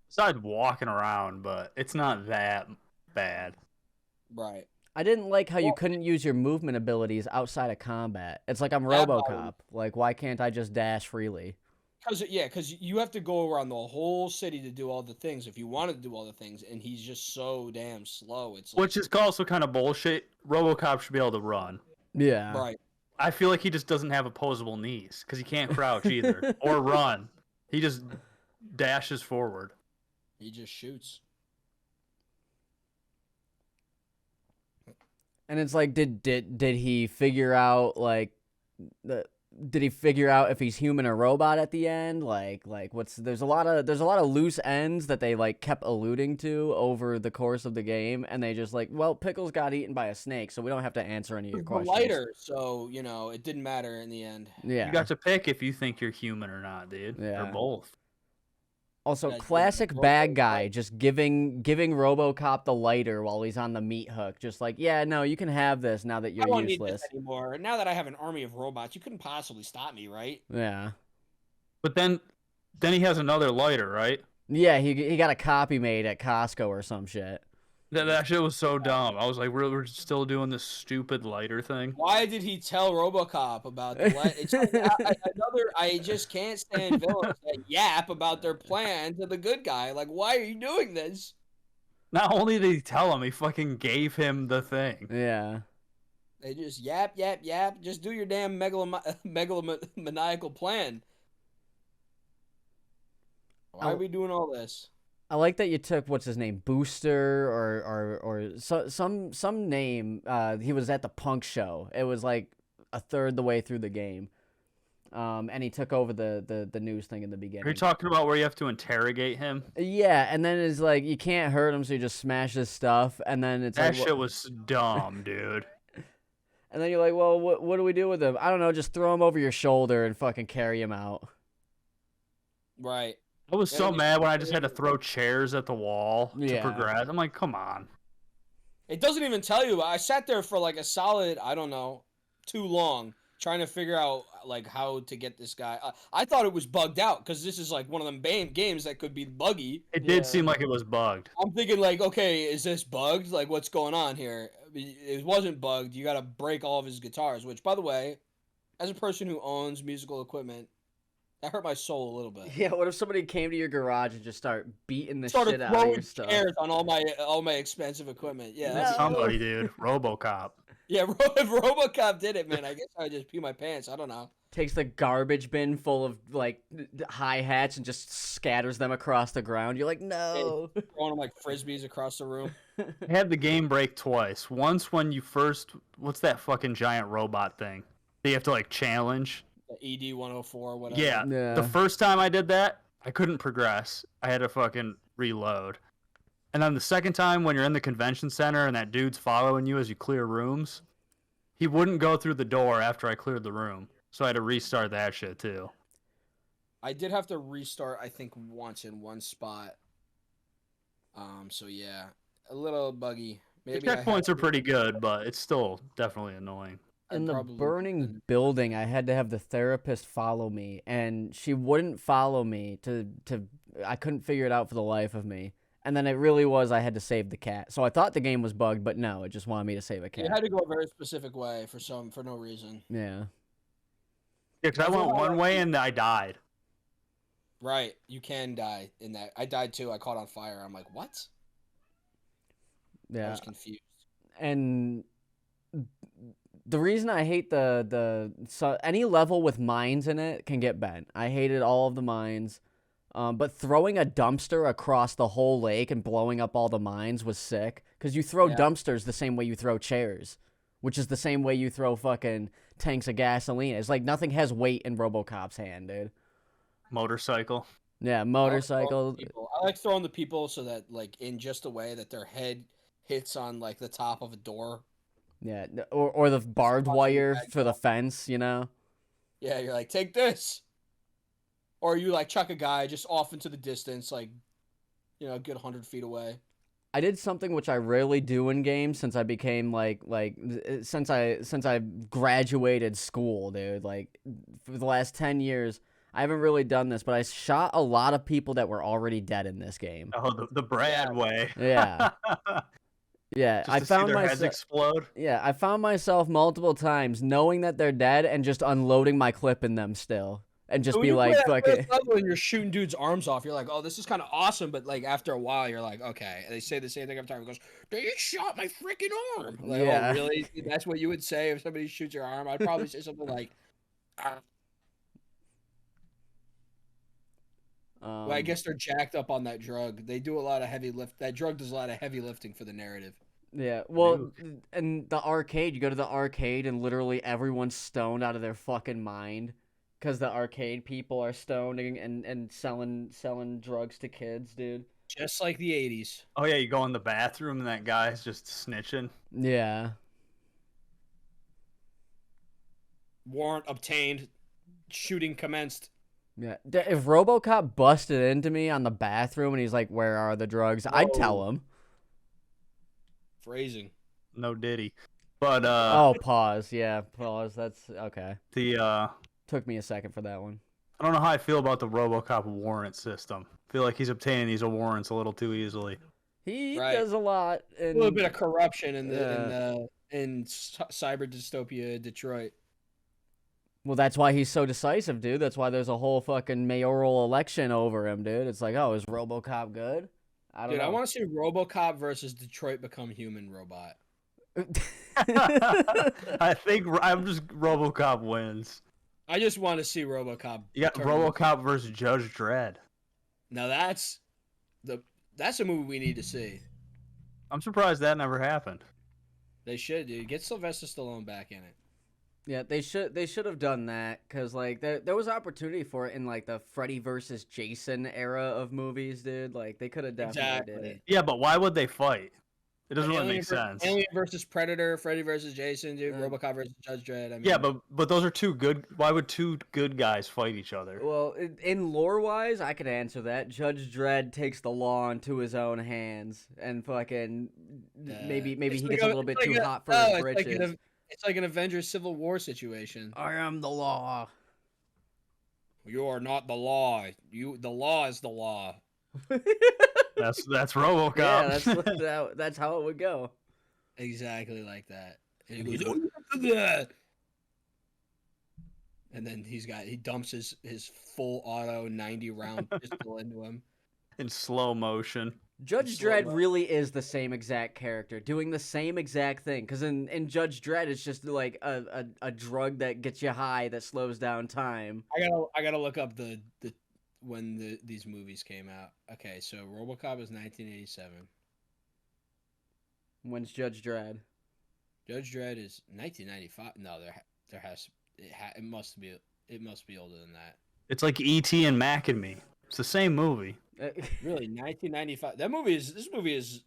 Besides walking around, but it's not that bad. Right. I didn't like how you Well- couldn't use your movement abilities outside of combat. It's like I'm That RoboCop. Like, why can't I just dash freely? Because you have to go around the whole city to do all the things if you want to do all the things, and he's just so damn slow. It's like, Which is also kind of bullshit. RoboCop should be able to run. Yeah. right. I feel like he just doesn't have opposable knees because he can't crouch either or run. He just dashes forward. He just shoots. And it's like, did he figure out like did he figure out if he's human or robot at the end? Like what's there's a lot of loose ends that they like kept alluding to over the course of the game, and they just like, well, Pickles got eaten by a snake, so we don't have to answer any of your The questions. lighter, so you know it didn't matter in the end. Yeah. You got to pick if you think you're human or not, dude. Yeah. Or both. Also, Yeah, classic Robo- bad guy just giving RoboCop the lighter while he's on the meat hook. Just like, yeah, no, you can have this now that I you're don't need useless. this anymore. Now that I have an army of robots, you couldn't possibly stop me, right? Yeah. But then he has another lighter, right? Yeah, he got a copy made at Costco or some shit. That shit was so dumb. I was like, we're still doing this stupid lighter thing. Why did he tell RoboCop about the light? It's another. I just can't stand villains that yap about their plan to the good guy. Like, why are you doing this? Not only did he tell him, he fucking gave him the thing. Yeah. They just yap. Just do your damn megalomaniacal plan. Why are we doing all this? I like that you took what's his name, Booster or some name. He was at the punk show. It was like a third the way through the game, and he took over the news thing in the beginning. Are you talking about where you have to interrogate him? Yeah, and then it's like you can't hurt him, so you just smash his stuff, and then it's That like, shit was dumb, dude. and then you're like, well, what do we do with him? I don't know, just throw him over your shoulder and fucking carry him out. Right. I was so And- mad when I just had to throw chairs at the wall to Yeah. progress. I'm like, come on. It doesn't even tell you. I sat there for like a solid, I don't know, too long trying to figure out like how to get this guy. I thought it was bugged out because this is like one of them games that could be buggy. It did seem like it was bugged. I'm thinking like, okay, is this bugged? Like, what's going on here? It wasn't bugged. You got to break all of his guitars. Which, by the way, as a person who owns musical equipment, that hurt my soul a little bit. Yeah, what if somebody came to your garage and just start beating the Started shit out of throwing your stuff? chairs on all my expensive equipment. Yeah, No. that's Somebody, dude. RoboCop. yeah. If RoboCop did it, man, I guess I'd just pee my pants. I don't know. Takes the garbage bin full of like hi-hats and just scatters them across the ground. You're like, no. Throwing them like frisbees across the room. I had the game break twice. Once when you first, what's that fucking giant robot thing that you have to like challenge? The ED 104, whatever. Yeah. Yeah. The first time I did that, I couldn't progress. I had to fucking reload. And then the second time when you're in the convention center and that dude's following you as you clear rooms, he wouldn't go through the door after I cleared the room. So I had to restart that shit too. I did have to restart, I think, once in one spot. So yeah, a little buggy. The Maybe I checkpoints have are to- pretty good, but it's still definitely annoying. In the probably burning building, I had to have the therapist follow me, and she wouldn't follow me to I couldn't figure it out for the life of me. And then it really was I had to save the cat. So I thought the game was bugged, but no, it just wanted me to save a You cat. had to go a very specific way for no reason. Yeah. Yeah, because I went one way and I died. Right, you can die in that. I died too. I caught on fire. I'm like, what? I Yeah. was confused. And the reason I hate so any level with mines in it can get bent. I hated all of the mines. But throwing a dumpster across the whole lake and blowing up all the mines was sick. Because you throw dumpsters the same way you throw chairs, which is the same way you throw fucking tanks of gasoline. It's like nothing has weight in RoboCop's hand, dude. Motorcycle. Yeah, motorcycle. I like throwing the people so that, like, in just a way that their head hits on, like, the top of a door. Yeah, or the barbed wire for the fence, you know? Yeah, you're like, take this. Or you, like, chuck a guy just off into the distance, like, you know, a good 100 feet away. I did something which I rarely do in games since I became since I graduated school, dude. Like for the last 10 years, I haven't really done this, but I shot a lot of people that were already dead in this game. Oh, the Brad way. Yeah. Yeah, Just to see their heads explode. Yeah, I found myself multiple times knowing that they're dead and just unloading my clip in them still. And just be like, fuck it. When you're shooting dudes' arms off, you're like, oh, this is kind of awesome. But like after a while, you're like, okay. And they say the same thing every time. It goes, they shot my freaking arm. Like, yeah. Oh, really? That's what you would say if somebody shoots your arm? I'd probably say something like, well, I guess they're jacked up on that drug. They do a lot of heavy lift. That drug does a lot of heavy lifting for the narrative. Yeah, well, and the arcade, you go to the arcade and literally everyone's stoned out of their fucking mind. Because the arcade people are stoned and selling drugs to kids, dude. Just like the 80s. Oh, yeah, you go in the bathroom and that guy's just snitching. Yeah. Warrant obtained. Shooting commenced. Yeah. If RoboCop busted into me on the bathroom and he's like, where are the drugs? Whoa. I'd tell him. Phrasing. No diddy. But, oh, pause. Yeah, pause. That's, okay. The, Took me a second for that one. I don't know how I feel about the RoboCop warrant system. I feel like he's obtaining these warrants a little too easily. He does a lot. A little bit of corruption in cyber dystopia Detroit. Well, that's why he's so decisive, dude. That's why there's a whole fucking mayoral election over him, dude. It's like, oh, is RoboCop good? I don't know. I want to see RoboCop versus Detroit Become Human robot. I think RoboCop wins. I just want to see RoboCop. You got RoboCop versus Judge Dredd. Now that's a movie we need to see. I'm surprised that never happened. They should, dude. Get Sylvester Stallone back in it. Yeah, they should have done that because like there was opportunity for it in like the Freddy versus Jason era of movies, dude. Like they could have definitely did it. Yeah, but why would they fight? It doesn't really make sense. Alien versus Predator, Freddy versus Jason, dude. RoboCop versus Judge Dredd. I mean, yeah, but those are two good. Why would two good guys fight each other? Well, in lore wise, I could answer that. Judge Dredd takes the law into his own hands and fucking maybe he gets a little bit too hot for his britches. It's like an Avengers Civil War situation. I am the law. You are not the law. The law is the law. That's RoboCop. Yeah, that's how it would go. Exactly like that. And he goes, and then he dumps his full auto 90 round pistol into him in slow motion. Judge Dredd really is the same exact character, doing the same exact thing. Because in Judge Dredd, it's just like a drug that gets you high that slows down time. I gotta look up when these movies came out. Okay, so RoboCop is 1987. When's Judge Dredd? Judge Dredd is 1995. No, it must be older than that. It's like E.T. and Mac and Me. It's the same movie. Really, 1995. This movie is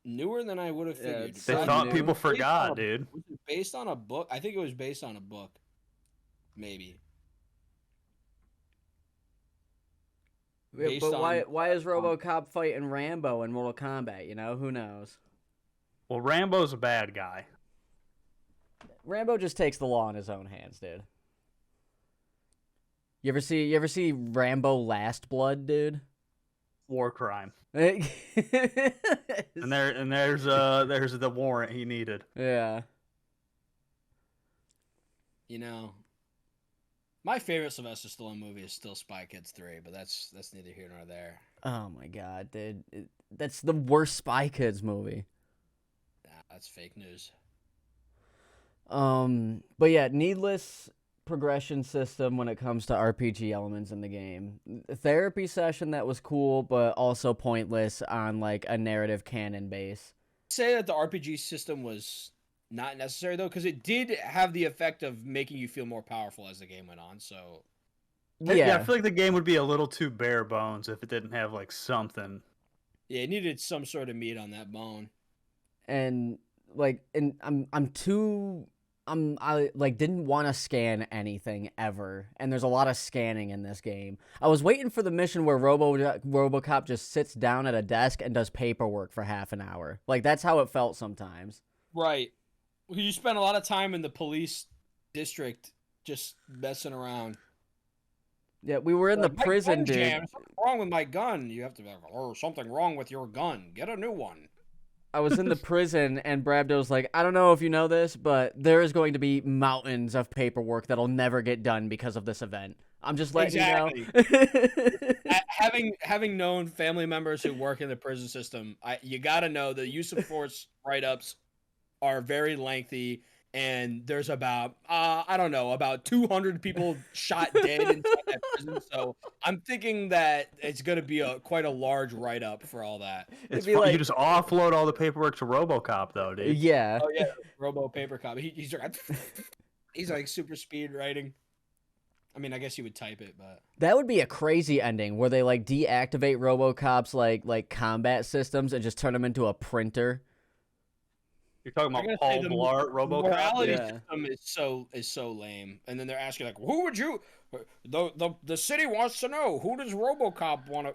newer than I would have figured. They thought people forgot, dude. Was it based on a book? I think it was based on a book. Maybe. Yeah, but why is RoboCop fighting Rambo in Mortal Kombat? You know, who knows? Well, Rambo's a bad guy. Rambo just takes the law in his own hands, dude. You ever see Rambo Last Blood, dude? War crime. yeah. And there's the warrant he needed. You know, my favorite Sylvester Stallone movie is still Spy Kids 3, but that's neither here nor there. Oh my god, dude. That's the worst Spy Kids movie. Nah, that's fake news. But yeah, needless progression system when it comes to RPG elements in the game. Therapy session that was cool, but also pointless on like a narrative canon base. Say that the RPG system was not necessary though, because it did have the effect of making you feel more powerful as the game went on. So Yeah, I feel like the game would be a little too bare bones if it didn't have like something. yeah, it needed some sort of meat on that bone. And like, and I like didn't want to scan anything ever, and there's a lot of scanning in this game. I was waiting for the mission where RoboCop just sits down at a desk and does paperwork for half an hour. Like that's how it felt sometimes. Right. You spend a lot of time in the police district just messing around. Yeah, we were in the My prison, gun dude. jammed. Something wrong with my gun. You have to be like, oh, something wrong with your gun. Get a new one. I was in the prison, and Brabdo's like, I don't know if you know this, but there is going to be mountains of paperwork that'll never get done because of this event. I'm just letting you know. Having known family members who work in the prison system, you got to know the use of force write-ups are very lengthy, and there's about about 200 people shot dead inside that prison. So I'm thinking that it's going to be quite a large write-up for all that. It's fun. like, You just offload all the paperwork to RoboCop, though, dude. Yeah. Oh yeah, Robo Paper Cop. He's like super speed writing. I mean, I guess you would type it, but That would be a crazy ending where they like deactivate RoboCop's like combat systems and just turn them into a printer. You're talking I about gotta say, Paul the Blart, RoboCop. morality Yeah. system is so lame. And then they're asking like, who would you? The city wants to know who does RoboCop want to?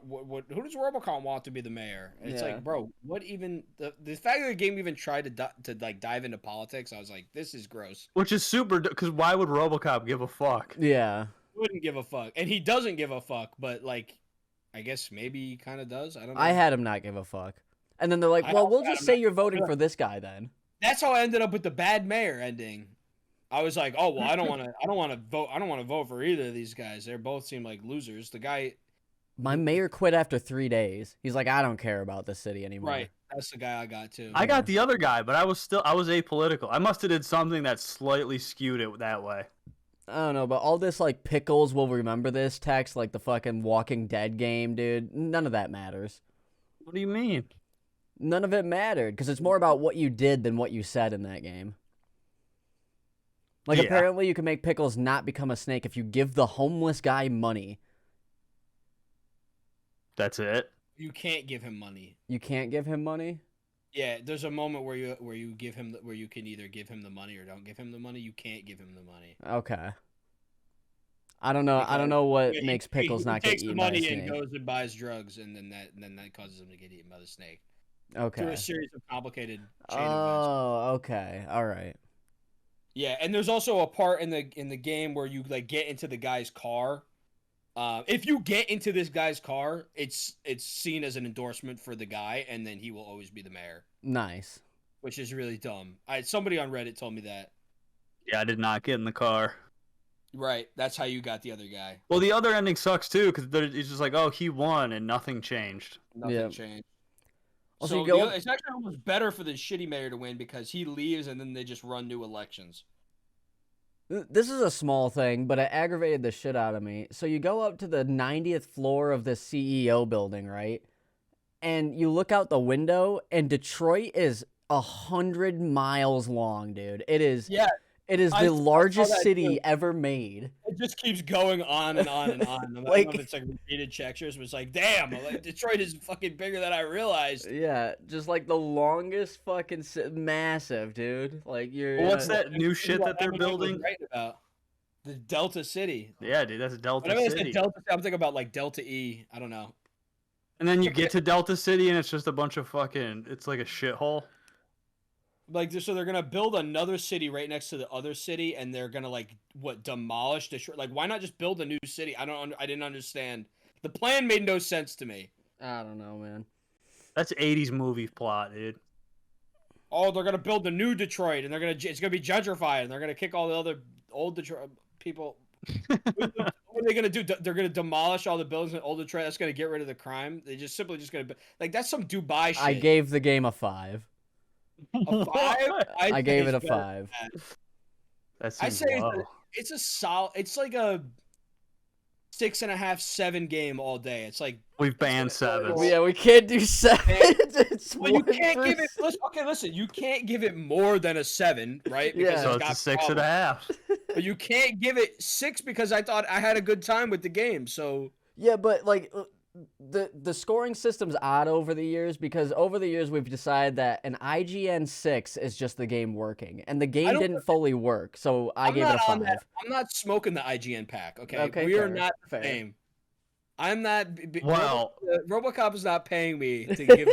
Who does RoboCop want to be the mayor? And it's Yeah. like, bro, what even? The fact that the game even tried to like dive into politics, I was like, this is gross. Which is super, because why would RoboCop give a fuck? Yeah. Wouldn't give a fuck, and he doesn't give a fuck. But like, I guess maybe he kind of does. I don't know. I had him not give a fuck. And then they're like, I well, also we'll had just him say not- you're voting for this guy then. That's how I ended up with the bad mayor ending. I was like, oh well, I don't want to vote for either of these guys. They both seem like losers. The guy, My mayor quit after 3 days. He's like, I don't care about this city anymore. right? That's the guy I got too. I got the other guy, but I was apolitical. I must have did something that slightly skewed it that way. I don't know, but all this like pickles will remember this text, like the fucking Walking Dead game, dude. None of that matters. What do you mean? None of it mattered because it's more about what you did than what you said in that game. Like Yeah. apparently you can make Pickles not become a snake if you give the homeless guy money. That's it. You can't give him money. You can't give him money? Yeah, there's a moment where you give him where you can either give him the money or don't give him the money. You can't give him the money. Okay. I don't know. I don't know what makes Pickles not get takes the eaten by a money and snake. goes and buys drugs, and then that causes him to get eaten by the snake. Okay. Through a series of complicated chain events. Oh, okay. All right. Yeah, and there's also a part in the game where you like get into the guy's car. If you get into this guy's car, it's seen as an endorsement for the guy, and then he will always be the mayor, Nice. which is really dumb. Somebody on Reddit told me that. Yeah, I did not get in the car. Right, that's how you got the other guy. Well, the other ending sucks too, because it's just like, oh, he won and nothing changed. Nothing Yeah. changed. Also, So you go- it's actually almost better for the shitty mayor to win because he leaves and then they just run new elections. This is a small thing, but it aggravated the shit out of me. So you go up to the 90th floor of the CEO building, right? And you look out the window, and Detroit is 100 miles long, dude. It is. Yeah, It is I the saw largest that city too. ever made. it just keeps going on and on and on. I don't know Like- if it's like repeated checkers, but it's like, damn, like, Detroit is fucking bigger than I realized. Yeah, just like the longest fucking massive, dude. Like you're. Well, what's that new shit What that they're Eminem was building? right about. The Delta City. Yeah, dude, that's Delta Whenever I say City. Delta, I'm thinking about like Delta E. I don't know. And then you get to Delta City and it's just a bunch of fucking, it's like a shithole. Like, so they're gonna build another city right next to the other city, and they're gonna like demolish the like. Why not just build a new city? I didn't understand. The plan made no sense to me. I don't know, man. That's 80s movie plot, dude. Oh, they're gonna build the new Detroit, and it's gonna be gentrified, and they're gonna kick all the other old Detroit people. What are they gonna do? They're gonna demolish all the buildings in old Detroit. That's gonna get rid of the crime. They just simply just gonna like that's some Dubai shit. I gave the game a 5. A 5. I gave it a 5. That I seems say low. it's a solid. It's like a 6.5, 7 game all day. It's like We've banned 7s. Yeah, we can't do 7. It's well, you can't 1%. give it. Listen. You can't give it more than a 7, right? Yeah. So got it's a 6.5. problems. But you can't give it 6 because I thought I had a good time with the game. So Yeah, but like the scoring system's odd over the years because over the years we've decided that an IGN 6 is just the game working, and the game didn't fully work, so I gave it a 5. I'm not smoking the IGN pack. Okay, Okay, we are fair, not the fair. same. I'm not. Well- RoboCop is not paying me to give.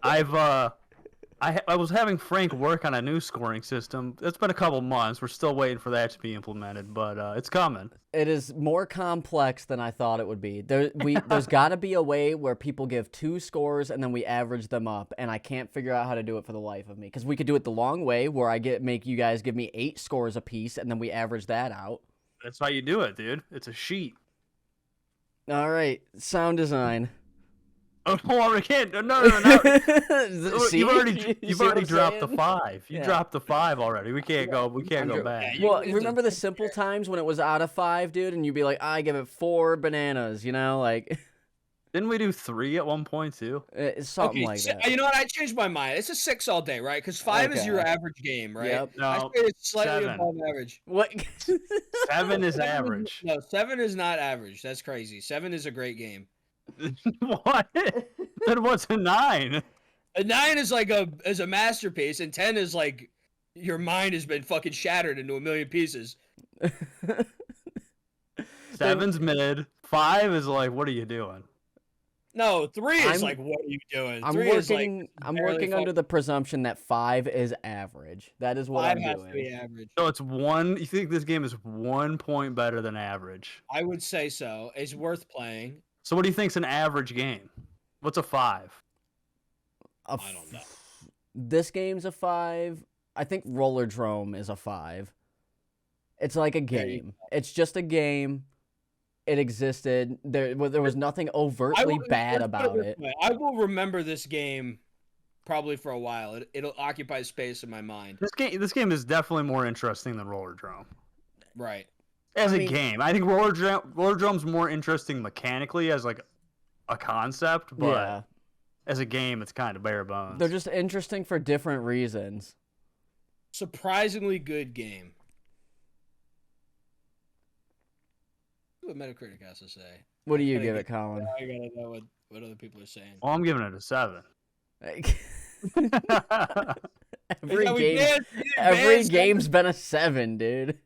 I was having Frank work on a new scoring system. It's been a couple months. We're still waiting for that to be implemented, but it's coming. It is more complex than I thought it would be. There's got to be a way where people give 2 scores and then we average them up, and I can't figure out how to do it for the life of me. Because we could do it the long way, where I make you guys give me 8 scores apiece, and then we average that out. That's how you do it, dude. It's a sheet. All right, sound design. Oh, we can't. No. See? You've already You see what I'm dropped the saying? 5. You Yeah. dropped the 5 already. We can't go. We can't go back. Yeah, Well, you- remember the simple times when it was out of 5, dude, and you'd be like, I give it 4 bananas, you know, like Didn't we do 3 at one point too? it's something like that. You know what? I changed my mind. It's a 6 all day, right? Because 5 is your Okay. average game, right? Yep. I No, say it's slightly 7. above average. What? 7 is 7 average. No, 7 is not average. That's crazy. 7 is a great game. What? Then what's a 9? A 9 is like a masterpiece, and 10 is like your mind has been fucking shattered into a million pieces. 7's mid. 5 is like, what are you doing? No, 3 is I'm- like, what are you doing? I'm 3 is working. like, I'm barely working under fucking- the presumption that 5 is average. That is what 5 I'm has to be doing. average. So it's 1. You think this game is 1 point better than average? I would say so. It's worth playing. So what do you think's an average game? What's a 5? A I don't know. This game's a 5. I think Roller Drome is a 5. It's like a There you game. It's just a game. It existed. There was nothing overtly bad about it. I will remember this game probably for a while. It'll occupy space in my mind. This game is definitely more interesting than Roller Drome. Right. As I a mean- game, I think Roller Drome's more interesting mechanically as like a concept, but Yeah, as a game, it's kind of bare bones. they're just interesting for different reasons. Surprisingly good game. What Metacritic has to say. What do you Gotta give get- it, Colin? I gotta know what other people are saying. Well, I'm giving it a 7. every Yeah, we game, did every advance game's been a 7, dude.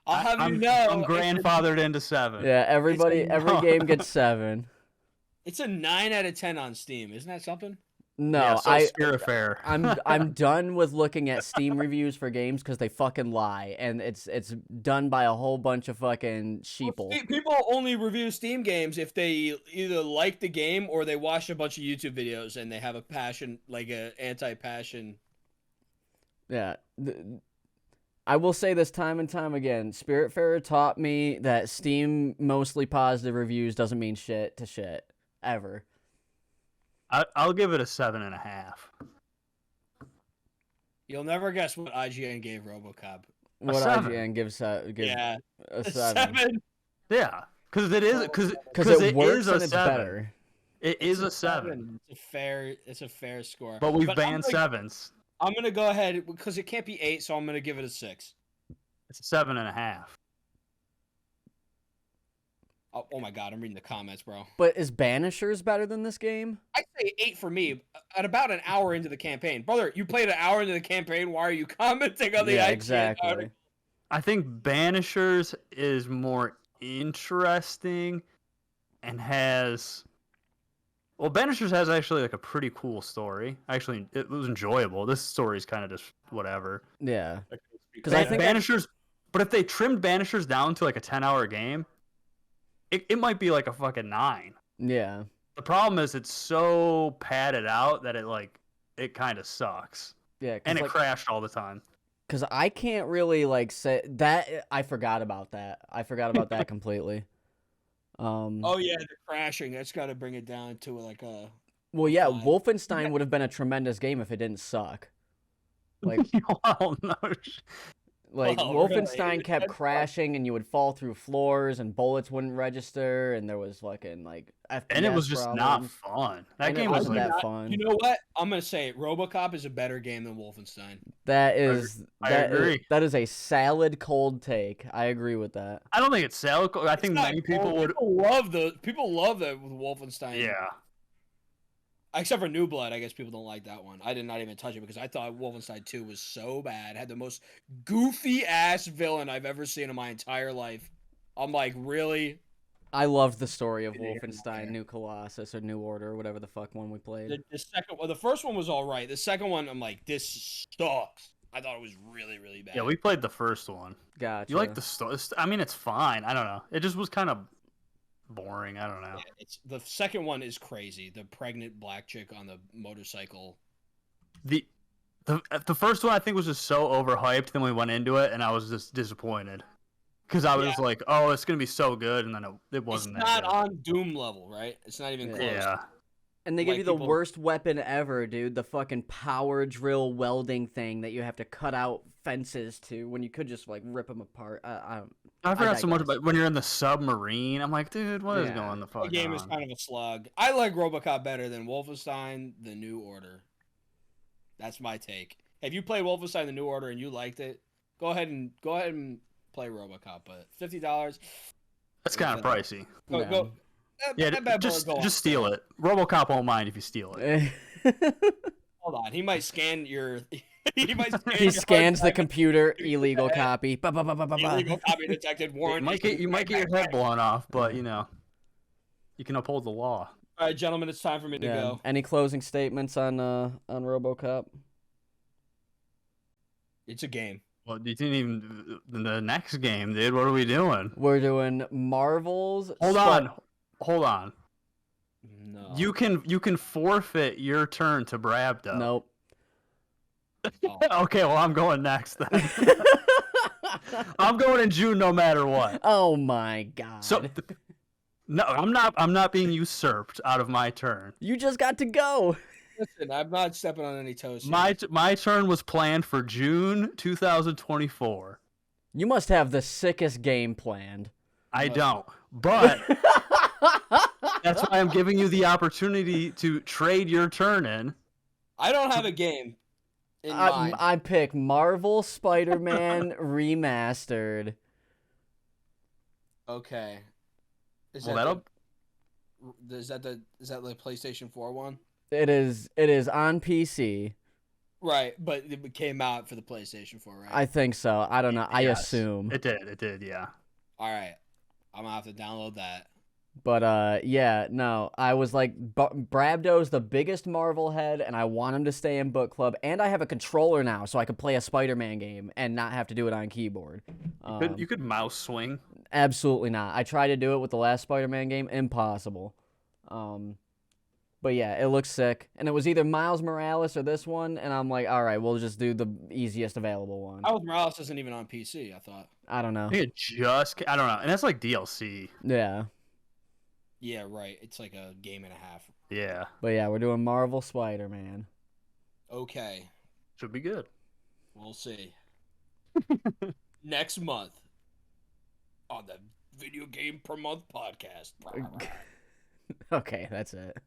I'll have I'm, you know. I'm grandfathered into 7. Yeah, everybody, It's a every no. game gets 7. It's a 9 out of 10 on Steam. Isn't that something? No, Yeah, so I Spiritfarer. I'm done with looking at Steam reviews for games because they fucking lie, and it's done by a whole bunch of fucking sheeple. People only review Steam games if they either like the game or they watch a bunch of YouTube videos and they have a passion, like a anti-passion. Yeah. I will say this time and time again. Spiritfarer taught me that Steam mostly positive reviews doesn't mean shit to shit. Ever. I'll give it a 7.5. You'll never guess what IGN gave RoboCop. What 7. IGN gives Yeah, a 7. Yeah, because it is Because because it works and a it's 7. better. It is a 7. It's a fair score. But we've I'm banned gonna- 7s. I'm gonna go ahead because it can't be 8, so I'm gonna give it a 6. It's a 7.5. Oh my god, I'm reading the comments, bro. But is Banishers better than this game? I'd say 8 for me. At about an hour into the campaign, brother, you played an hour into the campaign. Why are you commenting on the Yeah, IGN exactly. article? I think Banishers is more interesting and has Well, Banishers has actually like a pretty cool story. Actually, it was enjoyable. This story is kind of just whatever. Yeah. Because I think Banishers, but if they trimmed Banishers down to like a 10-hour game, it might be like a fucking 9. Yeah. The problem is it's so padded out that it kind of sucks. Yeah. And it like, crashed all the time. Because I can't really like say that. I forgot about that. I forgot about that completely. Oh yeah, the crashing. That's got to bring it down to like a. Well, yeah, 5. Wolfenstein would have been a tremendous game if it didn't suck. Like, Well, no. Wolfenstein really? kept crashing, and you would fall through floors, and bullets wouldn't register, and there was fucking like FPS And it was just not problems. fun. That And it game was wasn't like that fun. You know what? I'm gonna say it. RoboCop is a better game than Wolfenstein. That is I agree. That is a salad cold take. I agree with that. I don't think it's salad. I think many people would. People love that with Wolfenstein. Yeah. Except for New Blood, I guess people don't like that one. I did not even touch it because I thought Wolfenstein 2 was so bad. It had the most goofy ass villain I've ever seen in my entire life. I'm like, really? I loved the story of Wolfenstein, New Colossus or New Order, or whatever the fuck one we played. The first one was all right. The second one, I'm like, this sucks. I thought it was really, really bad. Yeah, we played the first one. Gotcha. You like the story? I mean, it's fine. I don't know. It just was kind of boring. I don't know. Yeah, it's the second one is crazy. The pregnant black chick on the motorcycle. The first one I think was just so overhyped. Then we went into it, and I was just disappointed because I was like, "Oh, it's gonna be so good," and then it wasn't. It's not on Doom level, right? It's not even close. Yeah. And they give Like you the people- worst weapon ever, dude. The fucking power drill welding thing that you have to cut out fences to when you could just like rip them apart. I forgot so much digress. about when you're in the submarine. I'm like, dude, what is Yeah. going the fuck The game on? is kind of a slug. I like RoboCop better than Wolfenstein: The New Order. That's my take. If you played Wolfenstein: The New Order and you liked it, go ahead and play RoboCop. But $50. That's kind of pricey. Go. Yeah, that bad boy just go on steal sale. it. RoboCop won't mind if you steal it. Hold on, he might scan your. He might scan He your scans the hard drive. computer, illegal copy. Ba, ba, ba, ba, ba, ba. Illegal copy detected. You Warrant. might get your head blown off, but you know, you can uphold the law. All right, gentlemen, it's time for me to Yeah. go. Any closing statements on RoboCop? It's a game. Well, you didn't even the next game, dude. What are we doing? We're doing Marvel's. Hold on. No. You can forfeit your turn to Brabdo. Nope. Oh. Okay, well I'm going next then. I'm going in June no matter what. Oh my god. So no, I'm not being usurped out of my turn. You just got to go. Listen, I'm not stepping on any toes. My turn was planned for June 2024. You must have the sickest game planned. I don't. But that's why I'm giving you the opportunity to trade your turn in. I don't have a game in mind. I pick Marvel Spider-Man Remastered. Okay. Is Well, that the PlayStation 4 one? It is on PC. Right, but it came out for the PlayStation 4, right? I think so. I don't know. I Yes. assume. It did, yeah. All right. I'm going to have to download that. But yeah, no. I was like, Brabdo's the biggest Marvel head, and I want him to stay in book club. And I have a controller now, so I could play a Spider-Man game and not have to do it on keyboard. You could mouse swing. Absolutely not. I tried to do it with the last Spider-Man game. Impossible. But yeah, it looks sick. And it was either Miles Morales or this one, and I'm like, all right, we'll just do the easiest available one. Miles Morales isn't even on PC, I thought. I don't know. I think I don't know. And that's like DLC. Yeah. Yeah, right. It's like a game and a half. Yeah. But yeah, we're doing Marvel Spider-Man. Okay. Should be good. We'll see. Next month on the Video Game Per Month podcast. Okay, that's it.